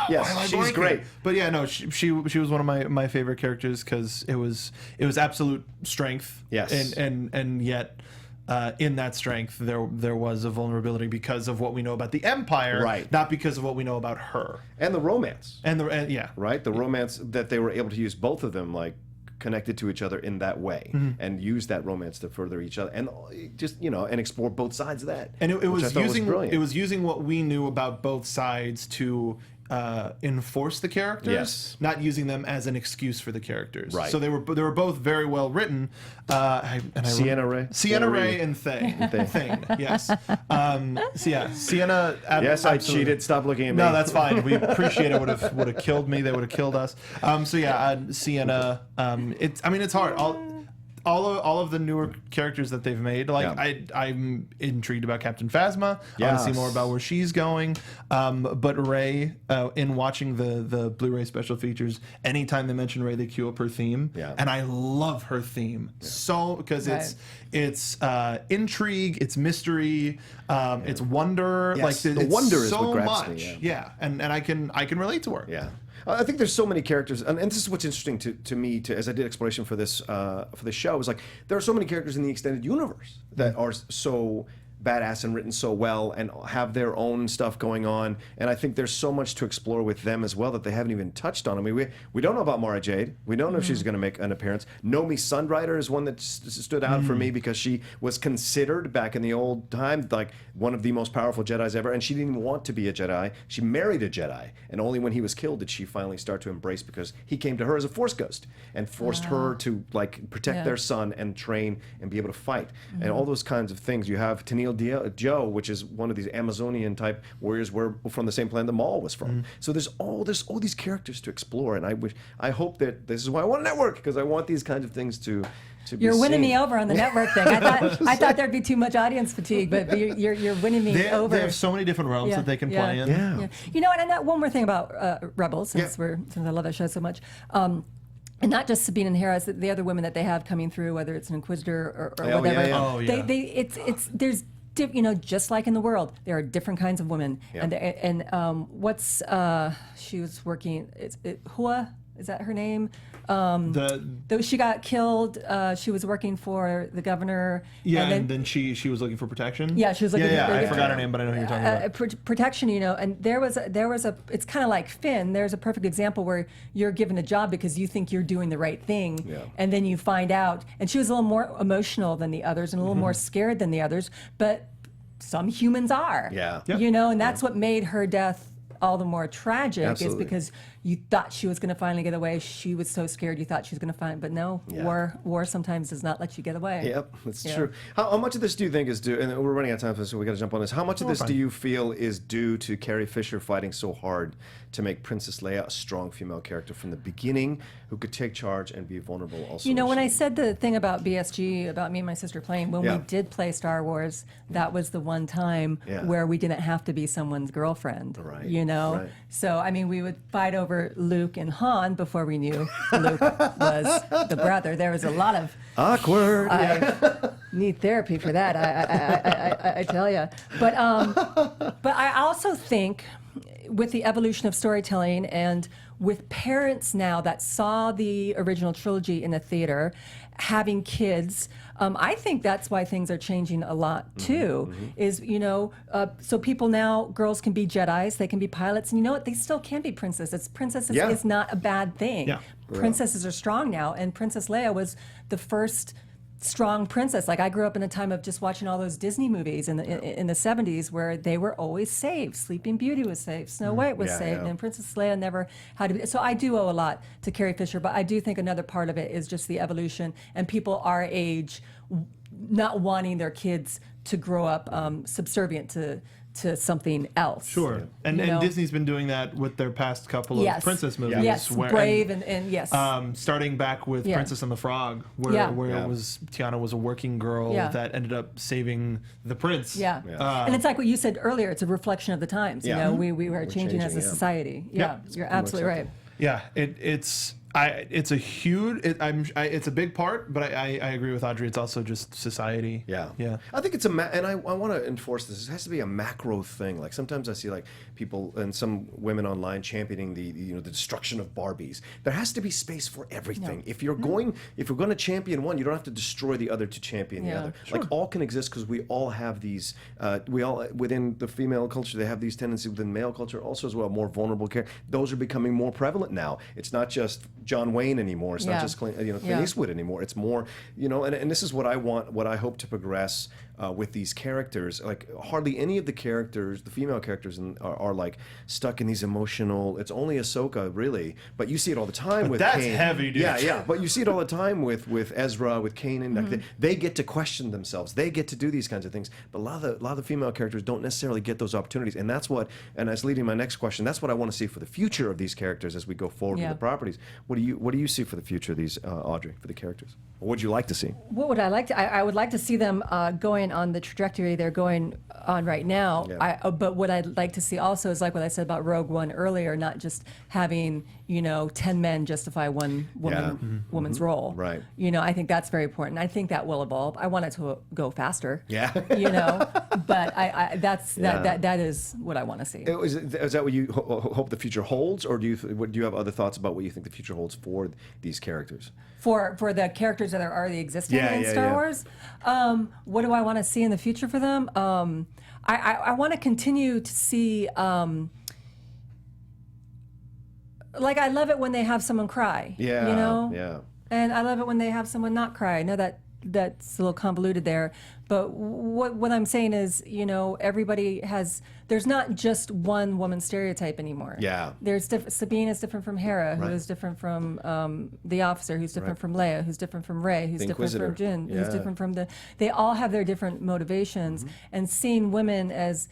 Yes, she's great. But yeah, no, she was one of my favorite characters because it was absolute strength. Yes. And yet. In that strength, there was a vulnerability because of what we know about the Empire, right? Not because of what we know about her and the romance, right, the romance that they were able to use both of them like connected to each other in that way, and use that romance to further each other, and just and explore both sides of that. And it was using what we knew about both sides to enforce the characters, not using them as an excuse for the characters. Right. So they were both very well written. Sienna Rey and Thane. Yes. Sienna. Yes, I cheated. Stop looking at me. No, that's fine. We appreciate it. Would have killed me. They would have killed us. Sienna. It's hard. All of the newer characters that they've made, like I'm intrigued about Captain Phasma. I want to see more about where she's going. But Rey, in watching the Blu-ray special features, anytime they mention Rey, they cue up her theme, and I love her theme so because it's intrigue, it's mystery, it's wonder. Yes, like the wonder is so what grabs much. me. And I can relate to her. Yeah. I think there's so many characters, and this is what's interesting to me, as I did exploration for this show, is like there are so many characters in the extended universe that are so badass and written so well and have their own stuff going on, and I think there's so much to explore with them as well that they haven't even touched on. I mean, we don't know about Mara Jade. We don't know if she's going to make an appearance. Nomi Sunrider is one that stood out for me because she was considered back in the old time like one of the most powerful Jedis ever, and she didn't even want to be a Jedi. She married a Jedi, and only when he was killed did she finally start to embrace, because he came to her as a Force ghost and forced her to like protect their son and train and be able to fight and all those kinds of things. You have Tennille Joe, which is one of these Amazonian type warriors where from the same planet the Maul was from. So there's all these characters to explore, and I hope that this is why I want a network, because I want these kinds of things to be You're winning seen. me over on the network thing. I thought there'd be too much audience fatigue, but you're winning me over. They have so many different realms that they can play in. Yeah. You know, and one more thing about Rebels, since I love that show so much. And not just Sabine and Hera, the other women that they have coming through, whether it's an Inquisitor or whatever. There's just like in the world, there are different kinds of women. She was working. Hua, is that her name? Though she got killed, she was working for the governor. Yeah, and then she was looking for protection. Yeah, she was looking. I forgot her name, but I know who you're talking about. Protection, and there was a. It's kind of like Finn. There's a perfect example where you're given a job because you think you're doing the right thing, and then you find out. And she was a little more emotional than the others, and a little more scared than the others. But some humans are. And that's what made her death all the more tragic, is because you thought she was going to finally get away. She was so scared you thought she was going to but no, war sometimes does not let you get away. Yep, that's true. How much of this do you think is due, and we're running out of time, so we got to jump on this. How much of this do you feel is due to Carrie Fisher fighting so hard to make Princess Leia a strong female character from the beginning, who could take charge and be vulnerable also? When I said the thing about BSG, about me and my sister playing, when we did play Star Wars, that was the one time where we didn't have to be someone's girlfriend. Right. Right. So, I mean, we would fight over Luke and Han before we knew Luke was the brother. There was a lot of awkward. need therapy for that. I tell you. But I also think with the evolution of storytelling and with parents now that saw the original trilogy in the theater, having kids, I think that's why things are changing a lot too. Is so people now, girls can be Jedis, they can be pilots, and you know what? They still can be princesses. Princesses is not a bad thing. Yeah. Princesses are strong now, and Princess Leia was the first strong princess. Like, I grew up in a time of just watching all those Disney movies in the 70s where they were always saved. Sleeping Beauty was saved, Snow White was saved, and Princess Leia never had to be. So I do owe a lot to Carrie Fisher, but I do think another part of it is just the evolution and people our age not wanting their kids to grow up subservient to something else. Sure. And Disney's been doing that with their past couple of princess movies. Yes, Brave and yes. Starting back with Princess and the Frog, where it was Tiana was a working girl that ended up saving the prince. And it's like what you said earlier, it's a reflection of the times. You know, we are changing as a society. You're absolutely right. Yeah, it's a huge. It's a big part, but I agree with Audrey. It's also just society. Yeah. I think it's and I want to enforce this. It has to be a macro thing. Like, sometimes I see like people and some women online championing the destruction of Barbies. There has to be space for everything. If you're going to champion one, you don't have to destroy the other to champion the other. Like, all can exist because we all have these. We all within the female culture, they have these tendencies within male culture also as well. More vulnerable care. Those are becoming more prevalent now. It's not just John Wayne anymore. It's not just Clint Eastwood anymore. It's more, and this is what I want, what I hope to progress with these characters. Like, hardly any of the characters, the female characters, are like stuck in these emotional. It's only Ahsoka really, but you see it all the time with. That's Kanan. heavy, dude. Yeah. But you see it all the time with Ezra, with Kanan. Like, they get to question themselves. They get to do these kinds of things. But a lot of the female characters don't necessarily get those opportunities, and that's what. And that's leading my next question. That's what I want to see for the future of these characters as we go forward with the properties. What do you see for the future of these, Audrey, for the characters? What would you like to see? What would I like to? I would like to see them going on the trajectory they're going on right now. But what I'd like to see also is like what I said about Rogue One earlier, not just having 10 men justify one woman's role. Right. I think that's very important. I think that will evolve. I want it to go faster. Yeah. But that is what I want to see. Is that what you hope the future holds, or do you have other thoughts about what you think the future holds for these characters? For the characters that are already existing in Star Wars, what do I want to see in the future for them? I want to continue to see. Like, I love it when they have someone cry. Yeah. And I love it when they have someone not cry. I know that's a little convoluted there, but what I'm saying is, everybody has. There's not just one woman stereotype anymore. Yeah. There's Sabine is different from Hera, who is different from the officer, who's different from Leia, who's different from Rey, who's different from Jyn, who's different from They all have their different motivations, and seeing women as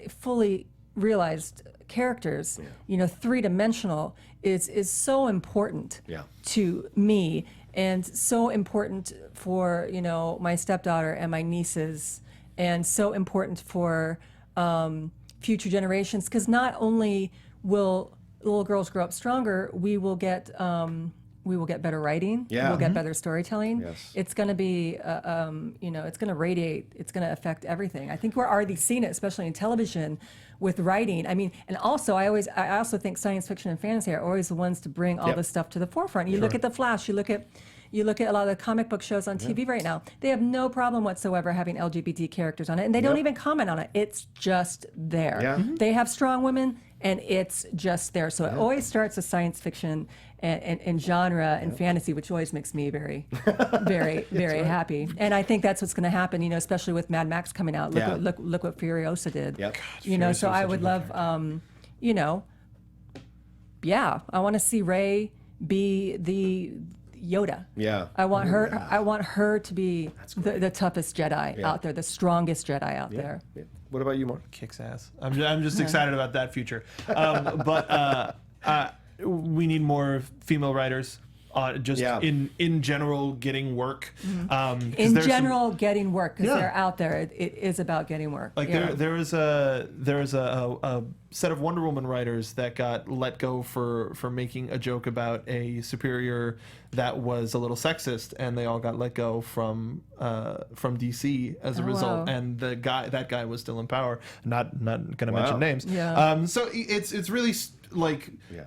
fully realized characters, three-dimensional, is so important to me, and so important for my stepdaughter and my nieces, and so important for future generations, because not only will little girls grow up stronger, we will get better writing. We'll get better storytelling. Yes. It's going to be, it's going to radiate. It's going to affect everything. I think we're already seeing it, especially in television, with writing. I mean, and also I also think science fiction and fantasy are always the ones to bring all this stuff to the forefront. You look at The Flash. You look at a lot of the comic book shows on TV right now. They have no problem whatsoever having LGBT characters on it, and they don't even comment on it. It's just there. Yeah. They have strong women, and it's just there. So it always starts with science fiction and genre and fantasy, which always makes me very, very, very happy. And I think that's what's going to happen, especially with Mad Max coming out. Look what Furiosa did. Yep. God, so I would love, I want to see Rey be the Yoda. Yeah. I want her to be the toughest Jedi out there, the strongest Jedi out there. Yeah. What about you, Mark? Kicks ass. I'm just excited about that future. But we need more female writers. just in general getting work. In general, getting work, because they're out there. It is about getting work. Like there is a set of Wonder Woman writers that got let go for making a joke about a superior that was a little sexist, and they all got let go from DC as a result. Wow. And that guy was still in power. Not going to mention names. Yeah. So it's really like. Yeah.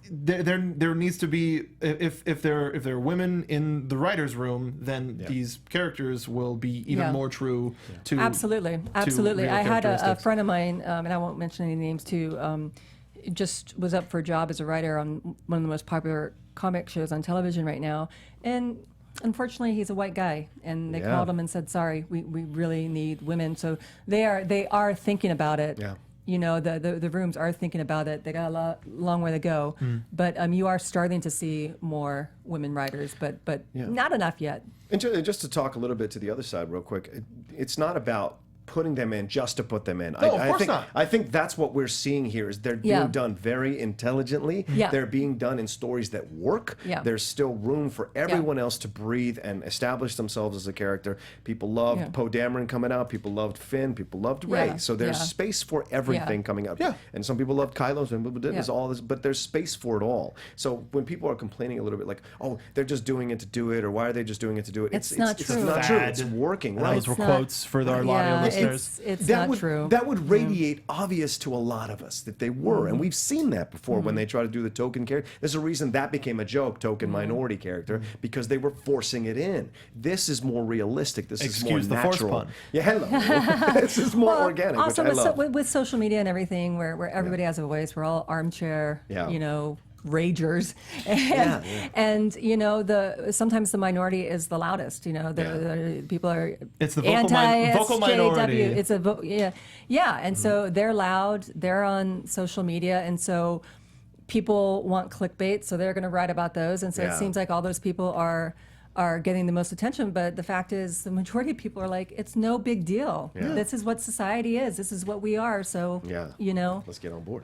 There needs to be, if there are women in the writer's room, then these characters will be even more true to Absolutely. real I had a characteristics. friend of mine, and I won't mention any names too, just was up for a job as a writer on one of the most popular comic shows on television right now, and unfortunately he's a white guy, and they called him and said, sorry, we really need women. So they are thinking about it. Yeah. You know, the rooms are thinking about it. They got a long way to go, but you are starting to see more women writers, but not enough yet. And just to talk a little bit to the other side real quick, it's not about putting them in just to put them in. No, of course not. I think that's what we're seeing here is they're being done very intelligently. Yeah. They're being done in stories that work. Yeah. There's still room for everyone else to breathe and establish themselves as a character. People loved Poe Dameron coming out. People loved Finn. People loved Rey. Yeah. So there's space for everything coming up. Yeah. And some people loved Kylo, some people didn't. There's all this, but there's space for it all. So when people are complaining a little bit like, oh, they're just doing it to do it, or why are they just doing it to do it? It's not true. It's not true. It's working. Right. Those were quotes for our audio listeners. It's not true. That would radiate obvious to a lot of us that they were, and we've seen that before when they try to do the token character. There's a reason that became a joke, token minority character, because they were forcing it in. This is more realistic. This is more Excuse the force natural. pun. Yeah, hello. This is more organic, Also, which I love. with social media and everything, where everybody has a voice, we're all armchair, ragers, and sometimes the minority is the loudest. The people are It's the SJW. vocal minority. It's and so they're loud. They're on social media, and so people want clickbait, so they're going to write about those, and so it seems like all those people are getting the most attention, but the fact is the majority of people are like, it's no big deal. This is what society is. This is what we are. So, Let's get on board.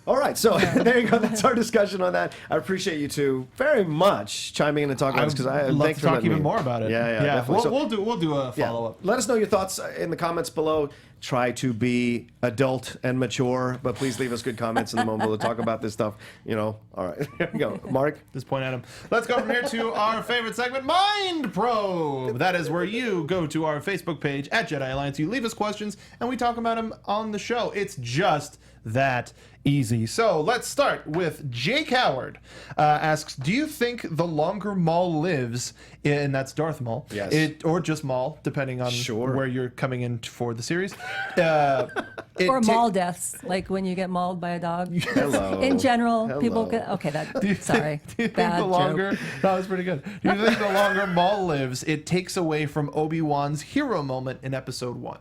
All right, so there you go. That's our discussion on that. I appreciate you two very much chiming in and talking about this because I love thanks to for talk letting even me- more about it. Yeah, definitely. We'll do a follow up. Let us know your thoughts in the comments below. Try to be adult and mature, but please leave us good comments in the moment to talk about this stuff. All right, here we go. Mark? Just point at him. Let's go from here to our favorite segment, Mind Probe. That is where you go to our Facebook page at Jedi Alliance. You leave us questions, and we talk about them on the show. It's just that easy. So let's start with Jake Howard. Asks, do you think the longer Maul lives, and that's Darth Maul, or just Maul, depending on where you're coming in for the series, or Maul deaths, like when you get mauled by a dog. Hello. In general, people Hello. get sorry. Do you think Bad the longer joke. that was pretty good? Do you think the longer Maul lives, it takes away from Obi-Wan's hero moment in Episode 1?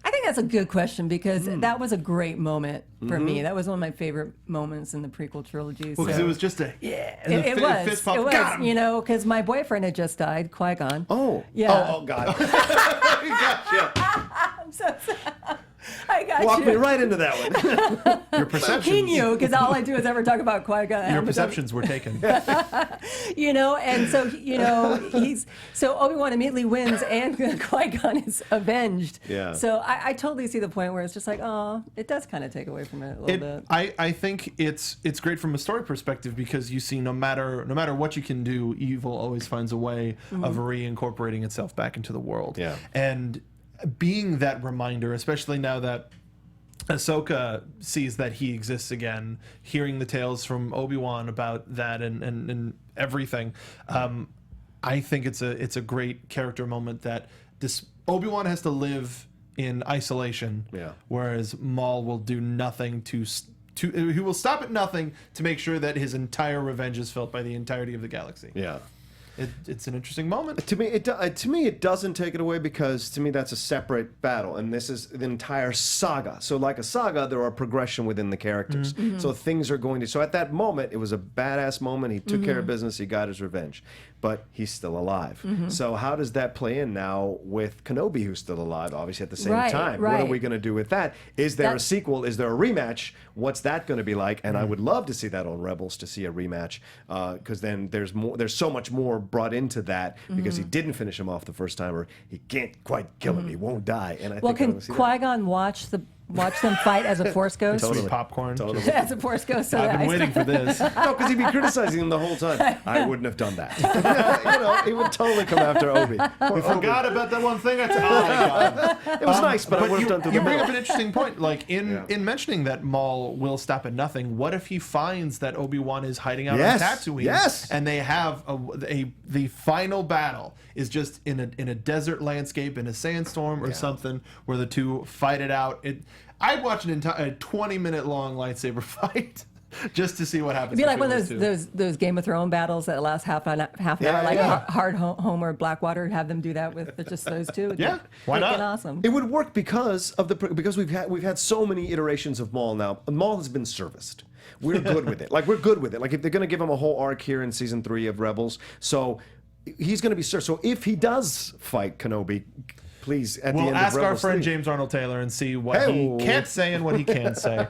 I think that's a good question because that was a great moment for me. That was one of my favorite moments in the prequel trilogy. Well, because it was just a It was. fist pump. It Got was. him. Because my boyfriend had just died, Qui-Gon. Oh. Yeah. Oh, God. Gotcha. I'm so sad. I got Walk you. me right into that one. Your perceptions. He knew because all I do is ever talk about Qui-Gon. Your perceptions were taken. And so so Obi-Wan immediately wins and Qui-Gon is avenged. Yeah. So I totally see the point where it's just like, oh, it does kind of take away from it a little bit. I think it's great from a story perspective because you see no matter what you can do, evil always finds a way of reincorporating itself back into the world. Yeah. And being that reminder, especially now that Ahsoka sees that he exists again, hearing the tales from Obi-Wan about that and everything, I think it's a great character moment that this Obi-Wan has to live in isolation, whereas Maul will do nothing he will stop at nothing to make sure that his entire revenge is felt by the entirety of the galaxy. Yeah. it's an interesting moment. To me, it doesn't take it away, because to me that's a separate battle, and this is the entire saga. So like a saga, there are progression within the characters. So things are going to. So at that moment, it was a badass moment. He took care of business. He got his revenge, but he's still alive. So how does that play in now with Kenobi, who's still alive, obviously at the same time? What are we going to do with that? Is there a sequel? Is there a rematch? What's that going to be like? And I would love to see that on Rebels, to see a rematch, because then there's more. There's so much more brought into that, because he didn't finish him off the first time, or he can't quite kill him. He won't die. And I think can Qui-Gon watch them fight as a Force ghost? Totally. Popcorn. Totally. As a Force ghost. So I've been waiting for this. No, because he'd be criticizing him the whole time. I wouldn't have done that. He would totally come after Obi. We forgot about that one thing. Oh my God. It was nice, but I would have done to the You bring middle. up an interesting point. Like in mentioning that Maul will stop at nothing. What if he finds that Obi-Wan is hiding out on Tatooine? Yes. And they have the final battle is just in a desert landscape, in a sandstorm or something, where the two fight it out. I'd watch a 20-minute long lightsaber fight just to see what happens. It'd be like one of those Game of Thrones battles that last half an hour, like Hard Home or Blackwater. Have them do that with just those two. Why not? Awesome. It would work because we've had so many iterations of Maul now. Maul has been serviced. We're good with it. Like if they're going to give him a whole arc here in season 3 of Rebels, so he's going to be served. So if he does fight Kenobi, please, at the end of ask Rebels our friend 3. James Arnold Taylor and see what he can't say and what he can say.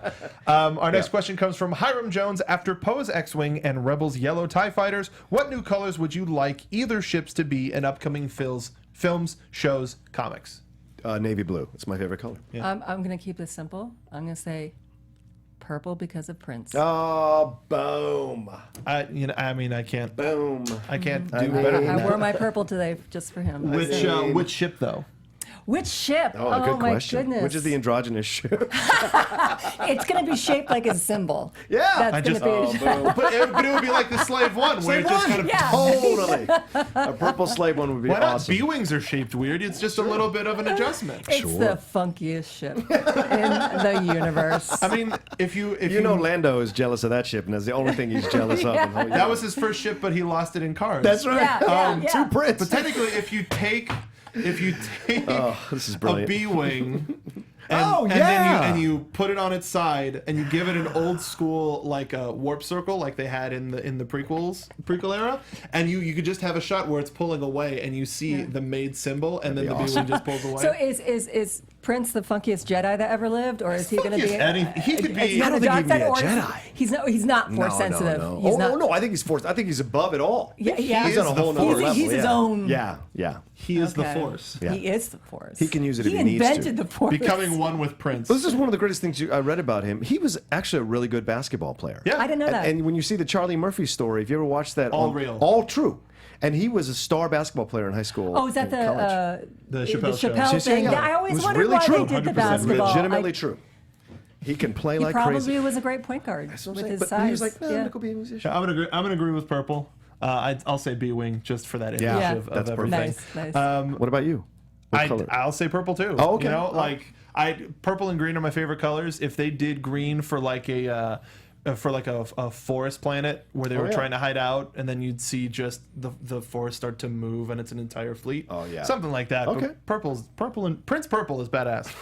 Our next question comes from Hiram Jones. After Poe's X-Wing and Rebels' yellow TIE fighters, what new colors would you like either ships to be in upcoming films, shows, comics? Navy blue. It's my favorite color. I'm going to keep this simple. I'm going to say purple because of Prince. Oh, boom. I can't. Boom. I can't do better than I that. wore my purple today just for him. Which ship though? Which ship? Oh, good my question. goodness. Which is the androgynous ship? It's going to be shaped like a symbol. Yeah. That's going to be. But it would be like the Slave One, where it just kind of Totally. A purple slave one would be Why not? awesome. B-wings are shaped weird. It's just a little bit of an adjustment. It's the funkiest ship in the universe. I mean, if you know Lando is jealous of that ship, and that's the only thing he's jealous of. Yeah. that was his first ship, but he lost it in Cars. That's right. Yeah. Two Prince. But technically, if you take this is a brilliant. B-wing and you put it on its side and you give it an old school like a warp circle like they had in the prequel era, and you could just have a shot where it's pulling away and you see the maid symbol, and then the B-wing just pulls away. So is Prince the funkiest Jedi that ever lived, or is he going to be? He could be. I don't think he'd be a Jedi. He's not force sensitive. No. He's not. No, I think he's forced. I think he's above it all. Yeah. He's on a whole nother level. He's his own. Yeah. He is the Force. Yeah. He is the Force. He can use it if he needs to. He invented the Force. Becoming one with Prince. This is one of the greatest things I read about him. He was actually a really good basketball player. Yeah. I didn't know that. And when you see the Charlie Murphy story, if you ever watched that, All real. All true. And he was a star basketball player in high school. Oh, is that The Chappelle Show. Chappelle thing? Yeah. I It always was wondered really why true. they did the 100%. basketball. Legitimately true. He can play He like probably crazy. was a great point guard That's what I'm with saying. his But size. he was like, I'm gonna be a musician. I'm gonna agree with purple. I'll say B-wing just for that image Yeah. of That's everything. Nice. What about you? What color? I'll say purple too. Oh, okay. You know, purple and green are my favorite colors. If they did green for like a forest planet where they were trying to hide out, and then you'd see just the forest start to move and it's an entire fleet. Oh, yeah. Something like that. Okay. But purple and Prince Purple is badass.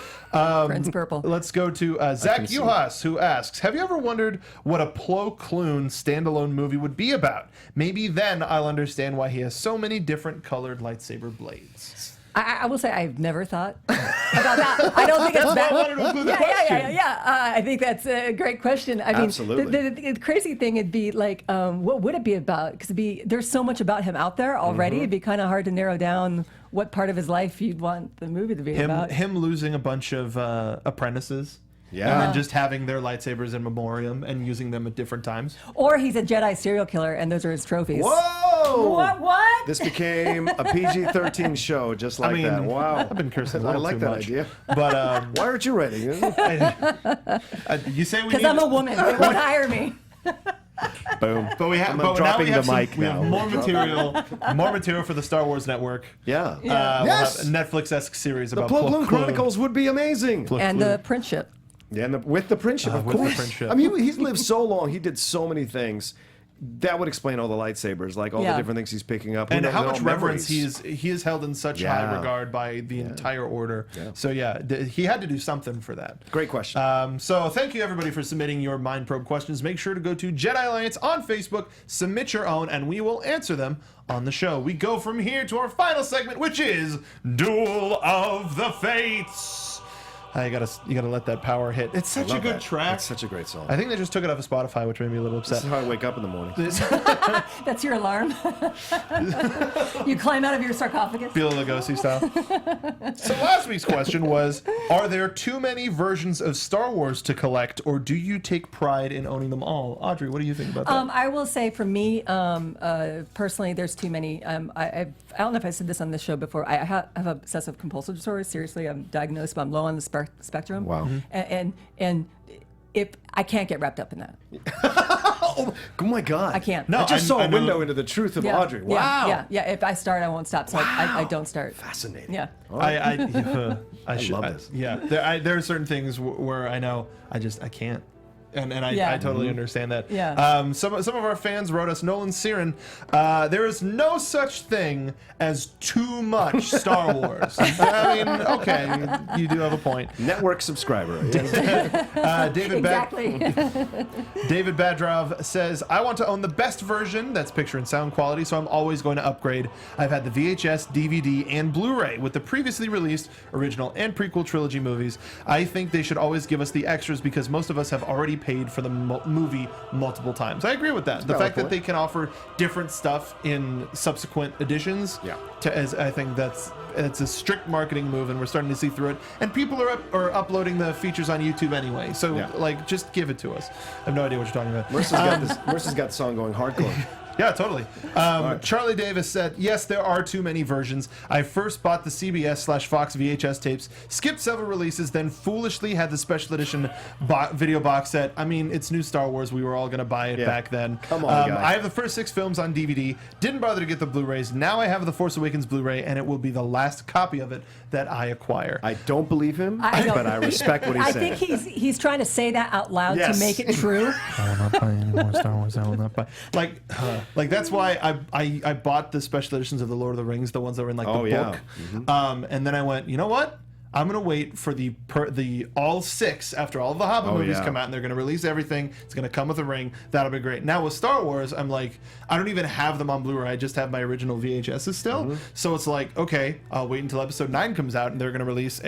Prince Purple. Let's go to Zach Uhas, who asks, have you ever wondered what a Plo Koon standalone movie would be about? Maybe then I'll understand why he has so many different colored lightsaber blades. I will say I've never thought about that. I don't think it's that. I wanted to include the question. I think that's a great question. I mean, Absolutely. the crazy thing would be like, what would it be about? Because there's so much about him out there already. It'd be kind of hard to narrow down what part of his life you'd want the movie to be about. Him losing a bunch of apprentices. Yeah. And then just having their lightsabers in memoriam and using them at different times. Or he's a Jedi serial killer, and those are his trophies. Whoa! What? This became a PG-13 show, just like that. Wow. I've been cursing a I little like too that much. idea. But Why aren't you writing? you say we Because need... I'm a woman. They won't hire me. Boom. But we have. I'm But now dropping we have the mic we have now. more material for the Star Wars Network. Yeah. We'll have Yes. a Netflix-esque series The about Plo Plo Koon Koon. Chronicles would be amazing. And the Principship. Yeah, and with the Principship, of with the course. Principship. I mean, he's lived so long. He did so many things. that would explain all the lightsabers, like all the different things he's picking up. And how much reverence he is held in such high regard by the entire order. So he had to do something for that. Great question. So thank you everybody for submitting your Mind Probe questions. Make sure to go to Jedi Alliance on Facebook, submit your own, and we will answer them on the show. We go from here to our final segment, which is Duel of the Fates. You gotta let that power hit. It's such a good track. It's such a great song. I think they just took it off of Spotify, which made me a little upset. This is how I wake up in the morning. That's your alarm. You climb out of your sarcophagus. Bela Lugosi style. So last week's question was, are there too many versions of Star Wars to collect, or do you take pride in owning them all? Audrey, what do you think about that? I will say for me, personally, there's too many. I don't know if I said this on this show before. I have obsessive compulsive disorder. Seriously, I'm diagnosed, but I'm low on the spectrum. Wow. And if I can't get wrapped up in that. Oh my God. I can't. No, I just saw a window into the truth of Audrey. Wow. Yeah. If I start, I won't stop. So I don't start. Fascinating. Yeah. I love this. There are certain things where I know I can't. And I totally understand that. Yeah. Some of our fans wrote us, Nolan Siren, there is no such thing as too much Star Wars. I mean, okay, you do have a point. Network subscriber. David Exactly. David Badrov says, I want to own the best version, that's picture and sound quality, so I'm always going to upgrade. I've had the VHS, DVD, and Blu-ray with the previously released original and prequel trilogy movies. I think they should always give us the extras because most of us have already paid for the movie multiple times. I agree with that. The fact that they can offer different stuff in subsequent editions, I think it's a strict marketing move, and we're starting to see through it. And people are uploading the features on YouTube anyway, so just give it to us. I have no idea what you're talking about. Marissa's got the song going hardcore. Yeah, totally. Charlie Davis said, yes, there are too many versions. I first bought the CBS/Fox VHS tapes, skipped several releases, then foolishly had the special edition video box set. I mean, it's new Star Wars. We were all going to buy it back then. Come on, guys. I have the first 6 films on DVD. Didn't bother to get the Blu-rays. Now I have the Force Awakens Blu-ray, and it will be the last copy of it that I acquire. I don't believe him, but I respect what he's saying. I think he's trying to say that out loud to make it true. I will not buy any more Star Wars. I will not buy. Like that's why I bought the special editions of the Lord of the Rings, the ones that were in the book. Mm-hmm. And then I went, you know what? I'm gonna wait for the all 6 after all of the Hobbit movies come out, and they're gonna release everything. It's gonna come with a ring. That'll be great. Now with Star Wars, I'm like, I don't even have them on Blu-ray. I just have my original VHSs still. Mm-hmm. So it's like, okay, I'll wait until Episode 9 comes out, and they're gonna release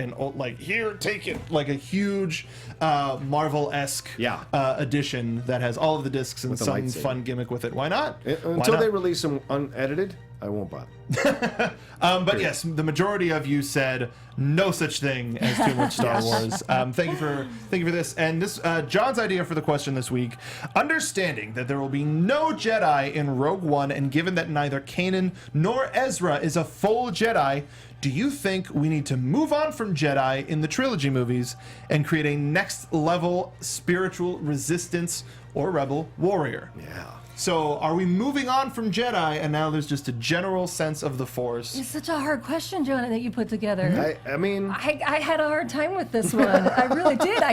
here, take it, like a huge Marvel-esque edition that has all of the discs and some fun gimmick with it. Why not? Until they release them unedited, I won't buy them. But yes, the majority of you said no such thing as too much Star Wars. Thank you for this. And this John's idea for the question this week: understanding that there will be no Jedi in Rogue One, and given that neither Kanan nor Ezra is a full Jedi, do you think we need to move on from Jedi in the trilogy movies and create a next level spiritual resistance or rebel warrior? Yeah. So are we moving on from Jedi, and now there's just a general sense of the Force? It's such a hard question, John, that you put together. I mean, I had a hard time with this one. I really did. I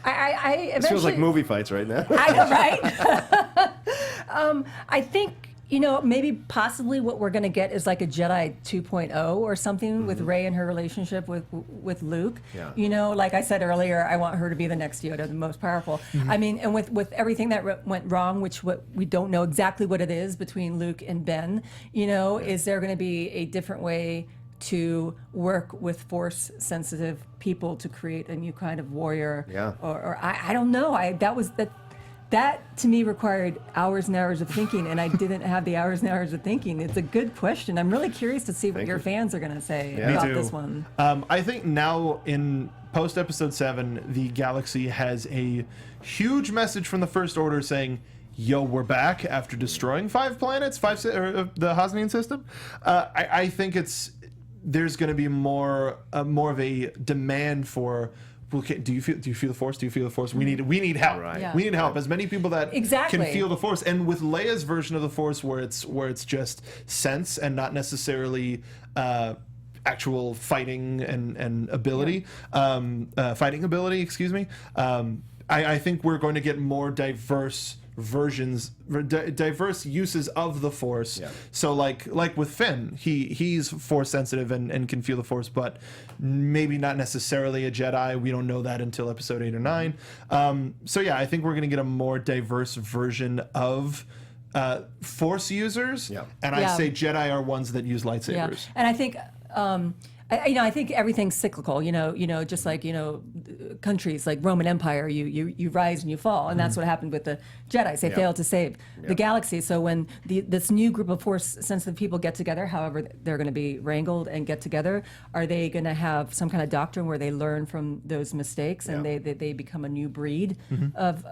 eventually. This feels like movie fights right now. I know, right? I think, maybe possibly what we're going to get is like a Jedi 2.0 or something with Rey and her relationship with Luke. Yeah. Like I said earlier, I want her to be the next Yoda, the most powerful. I mean, and with everything that went wrong, which we don't know exactly what it is between Luke and Ben, is there going to be a different way to work with Force-sensitive people to create a new kind of warrior? Yeah. Or I don't know. That to me required hours and hours of thinking, and I didn't have the hours and hours of thinking. It's a good question. I'm really curious to see what your fans are going to say about this one. I think now in post-Episode 7, the galaxy has a huge message from the First Order saying, yo, we're back after destroying 5 planets, the Hosnian system. I think there's going to be more of a demand for, okay, do you feel the Force? Do you feel the Force? We need help. Right. Yeah. We need help. As many people that Exactly. can feel the Force, and with Leia's version of the Force, where it's just sense and not necessarily actual fighting and ability, fighting ability. Excuse me. I think we're going to get more diverse versions, diverse uses of the Force. Yeah. So like with Finn, he's Force sensitive and can feel the Force, but maybe not necessarily a Jedi. We don't know that until episode 8 or 9. So yeah, I think we're gonna get a more diverse version of Force users. Yeah. And I say Jedi are ones that use lightsabers. Yeah. And I think. I think everything's cyclical. Just like countries like Roman Empire, you rise and you fall, and that's what happened with the Jedi. They failed to save the galaxy. So when this new group of Force-sensitive people get together, however they're going to be wrangled and get together, are they going to have some kind of doctrine where they learn from those mistakes and they become a new breed of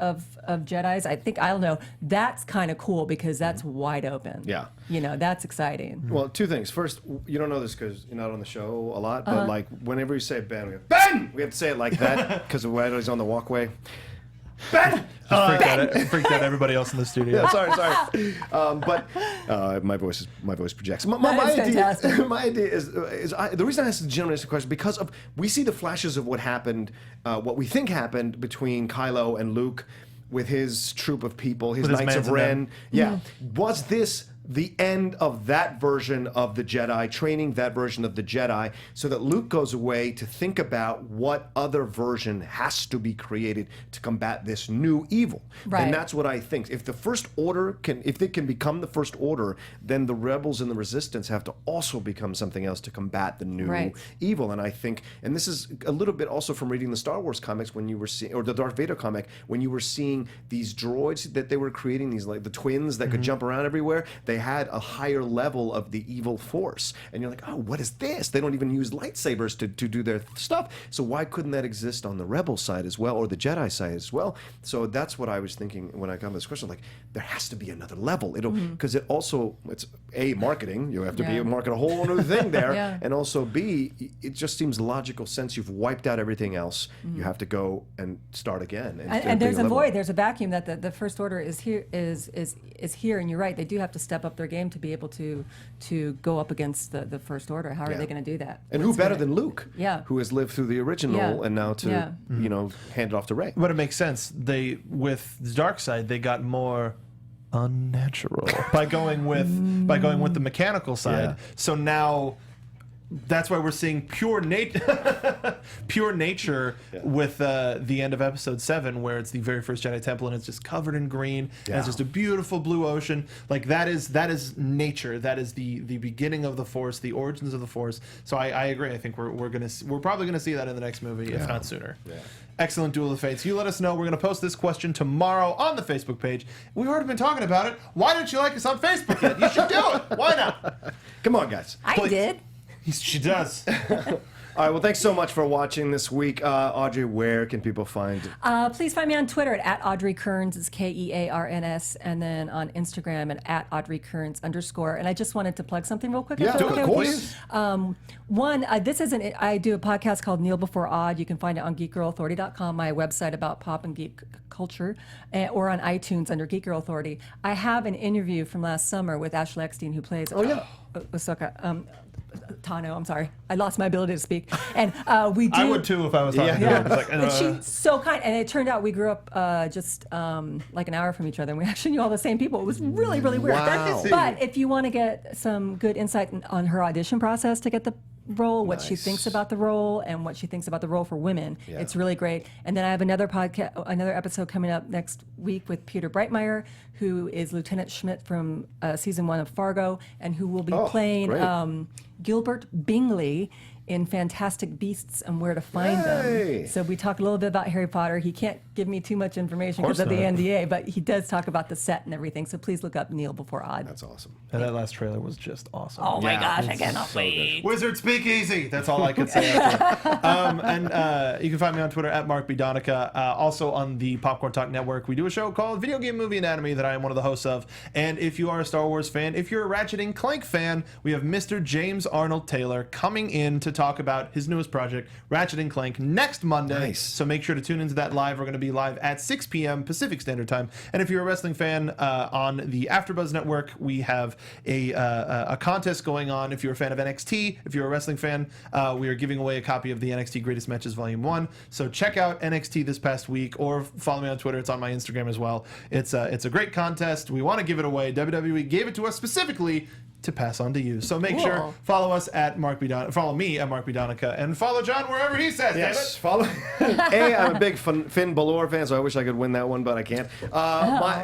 Jedis? I don't know. That's kind of cool because that's wide open. Yeah, that's exciting. Well, two things. First, you don't know this because you're not on the show a lot, but like whenever you say Ben, we go, Ben! We have to say it like that because when he's on the walkway. Ben! Freaked out everybody else in the studio. Yeah, sorry. But my voice projects. My idea is the reason I asked the gentleman this question because we see the flashes of what happened, what we think happened between Kylo and Luke with his troop of people, his Knights of Ren. Yeah, was this the end of that version of the Jedi, training that version of the Jedi, so that Luke goes away to think about what other version has to be created to combat this new evil. Right. And that's what I think. If the First Order if they can become the First Order, then the Rebels and the Resistance have to also become something else to combat the new evil. And I think, and this is a little bit also from reading the Star Wars comics when you were seeing, or the Darth Vader comic, when you were seeing these droids that they were creating, these like the twins that could jump around everywhere. They had a higher level of the evil force, and you're like, oh, what is this? They don't even use lightsabers to do their stuff. So why couldn't that exist on the Rebel side as well, or the Jedi side as well? So that's what I was thinking when I got this question. Like, there has to be another level. Because it's A, marketing. You have to market a whole new thing there, and also B, it just seems logical sense. You've wiped out everything else. You have to go and start again. And there's a void. There's a vacuum that the First Order is here. And you're right. They do have to step up their game to be able to go up against the First Order. How are they going to do that? And who better than Luke, who has lived through the original and now to hand it off to Rey. But it makes sense. With the dark side, they got more unnatural by going with the mechanical side. Yeah. So now that's why we're seeing pure nature with the end of episode 7, where it's the very first Jedi Temple and it's just covered in green and it's just a beautiful blue ocean. Like that is nature. That is the beginning of the Force, the origins of the Force. So I agree. I think we're probably gonna see that in the next movie, if not sooner. Yeah. Excellent Duel of Fates. You let us know. We're going to post this question tomorrow on the Facebook page. We've already been talking about it. Why don't you like us on Facebook yet? You should do it. Why not? Come on, guys. I did. She does. All right, well, thanks so much for watching this week. Audrey, where can people find you? Please find me on Twitter at Audrey Kearns, it's Kearns, and then on Instagram at Audrey Kearns _. And I just wanted to plug something real quick. Yeah, of course. I do a podcast called Kneel Before Odd. You can find it on geekgirlauthority.com, my website about pop and geek culture, or on iTunes under Geek Girl Authority. I have an interview from last summer with Ashley Eckstein, who plays Ahsoka. Tano, I'm sorry. I lost my ability to speak. And we do. I would too if I was talking to her. And she's so kind. And it turned out we grew up just like an hour from each other, and we actually knew all the same people. It was really, really weird. Wow. But if you want to get some good insight on her audition process to get the role, what she thinks about the role, and what she thinks about the role for women, it's really great. And then I have another episode coming up next week with Peter Breitmeyer, who is Lieutenant Schmidt from season 1 of Fargo, and who will be playing Gilbert Bingley in Fantastic Beasts and Where to Find Them. So we talk a little bit about Harry Potter. He can't give me too much information because of the NDA, but he does talk about the set and everything. So please look up Kneel Before Odd. That's awesome. And that last trailer was just awesome. Oh my gosh, I cannot wait. Wizard Speakeasy. That's all I could say. And you can find me on Twitter at Mark Donica. Also on the Popcorn Talk Network, we do a show called Video Game Movie Anatomy that I am one of the hosts of. And if you are a Star Wars fan, if you're a Ratchet & Clank fan, we have Mr. James Arnold Taylor coming in to talk about his newest project, Ratchet & Clank, next Monday. Nice. So make sure to tune into that live. We're going to be live at 6 p.m. Pacific Standard Time. And if you're a wrestling fan, on the AfterBuzz Network, we have a contest going on. If you're a fan of NXT, if you're a wrestling fan, we are giving away a copy of the NXT Greatest Matches Volume 1. So check out NXT this past week, or follow me on Twitter. It's on my Instagram as well. It's a great contest. We want to give it away. WWE gave it to us specifically to pass on to you. So make sure, follow us at Mark B. Donica, follow me at Mark B. Donica, and follow John wherever he says. Yes, follow. I'm a big Finn Balor fan, so I wish I could win that one, but I can't.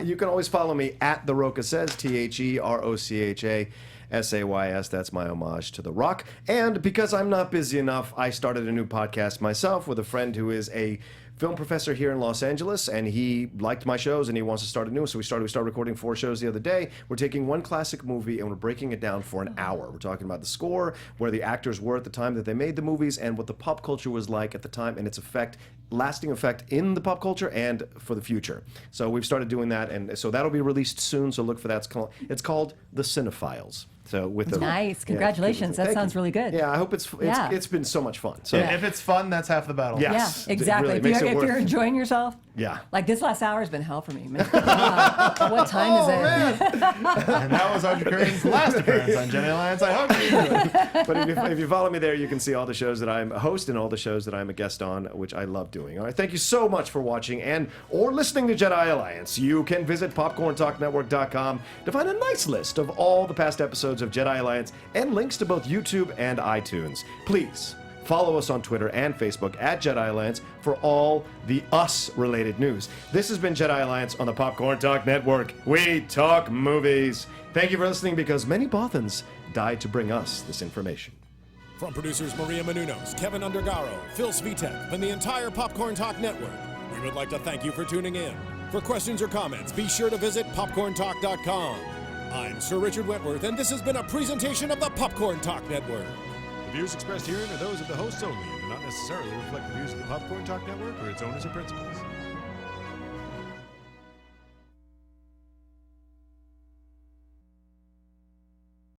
You can always follow me at The Rocha Says, TheRocha SAYS. That's my homage to The Rock. And because I'm not busy enough, I started a new podcast myself with a friend who is a film professor here in Los Angeles, and he liked my shows and he wants to start a new one. So we started recording 4 shows the other day. We're taking one classic movie and we're breaking it down for an hour. We're talking about the score, where the actors were at the time that they made the movies, and what the pop culture was like at the time, and its lasting effect in the pop culture and for the future. So we've started doing that, and so that'll be released soon. So look for that. It's called The Cinephiles. So nice, congratulations! That sounds really good. Yeah, I hope it's been so much fun. So if it's fun, that's half the battle. Yes, yeah, exactly. Really if you're enjoying yourself, like this last hour has been hell for me. What time is it? And that was Audrey Kearns' last appearance on Jedi Alliance. I hope you enjoyed it. But if you follow me there, you can see all the shows that I'm a host and all the shows that I'm a guest on, which I love doing. All right, thank you so much for watching or listening to Jedi Alliance. You can visit popcorntalknetwork.com to find a nice list of all the past episodes of Jedi Alliance and links to both YouTube and iTunes. Please follow us on Twitter and Facebook at Jedi Alliance for all the us-related news. This has been Jedi Alliance on the Popcorn Talk Network. We talk movies. Thank you for listening, because many Bothans died to bring us this information. From producers Maria Menounos, Kevin Undergaro, Phil Svitek, and the entire Popcorn Talk Network, we would like to thank you for tuning in. For questions or comments, be sure to visit popcorntalk.com. I'm Sir Richard Wentworth, and this has been a presentation of the Popcorn Talk Network. The views expressed herein are those of the hosts only and do not necessarily reflect the views of the Popcorn Talk Network or its owners or principals.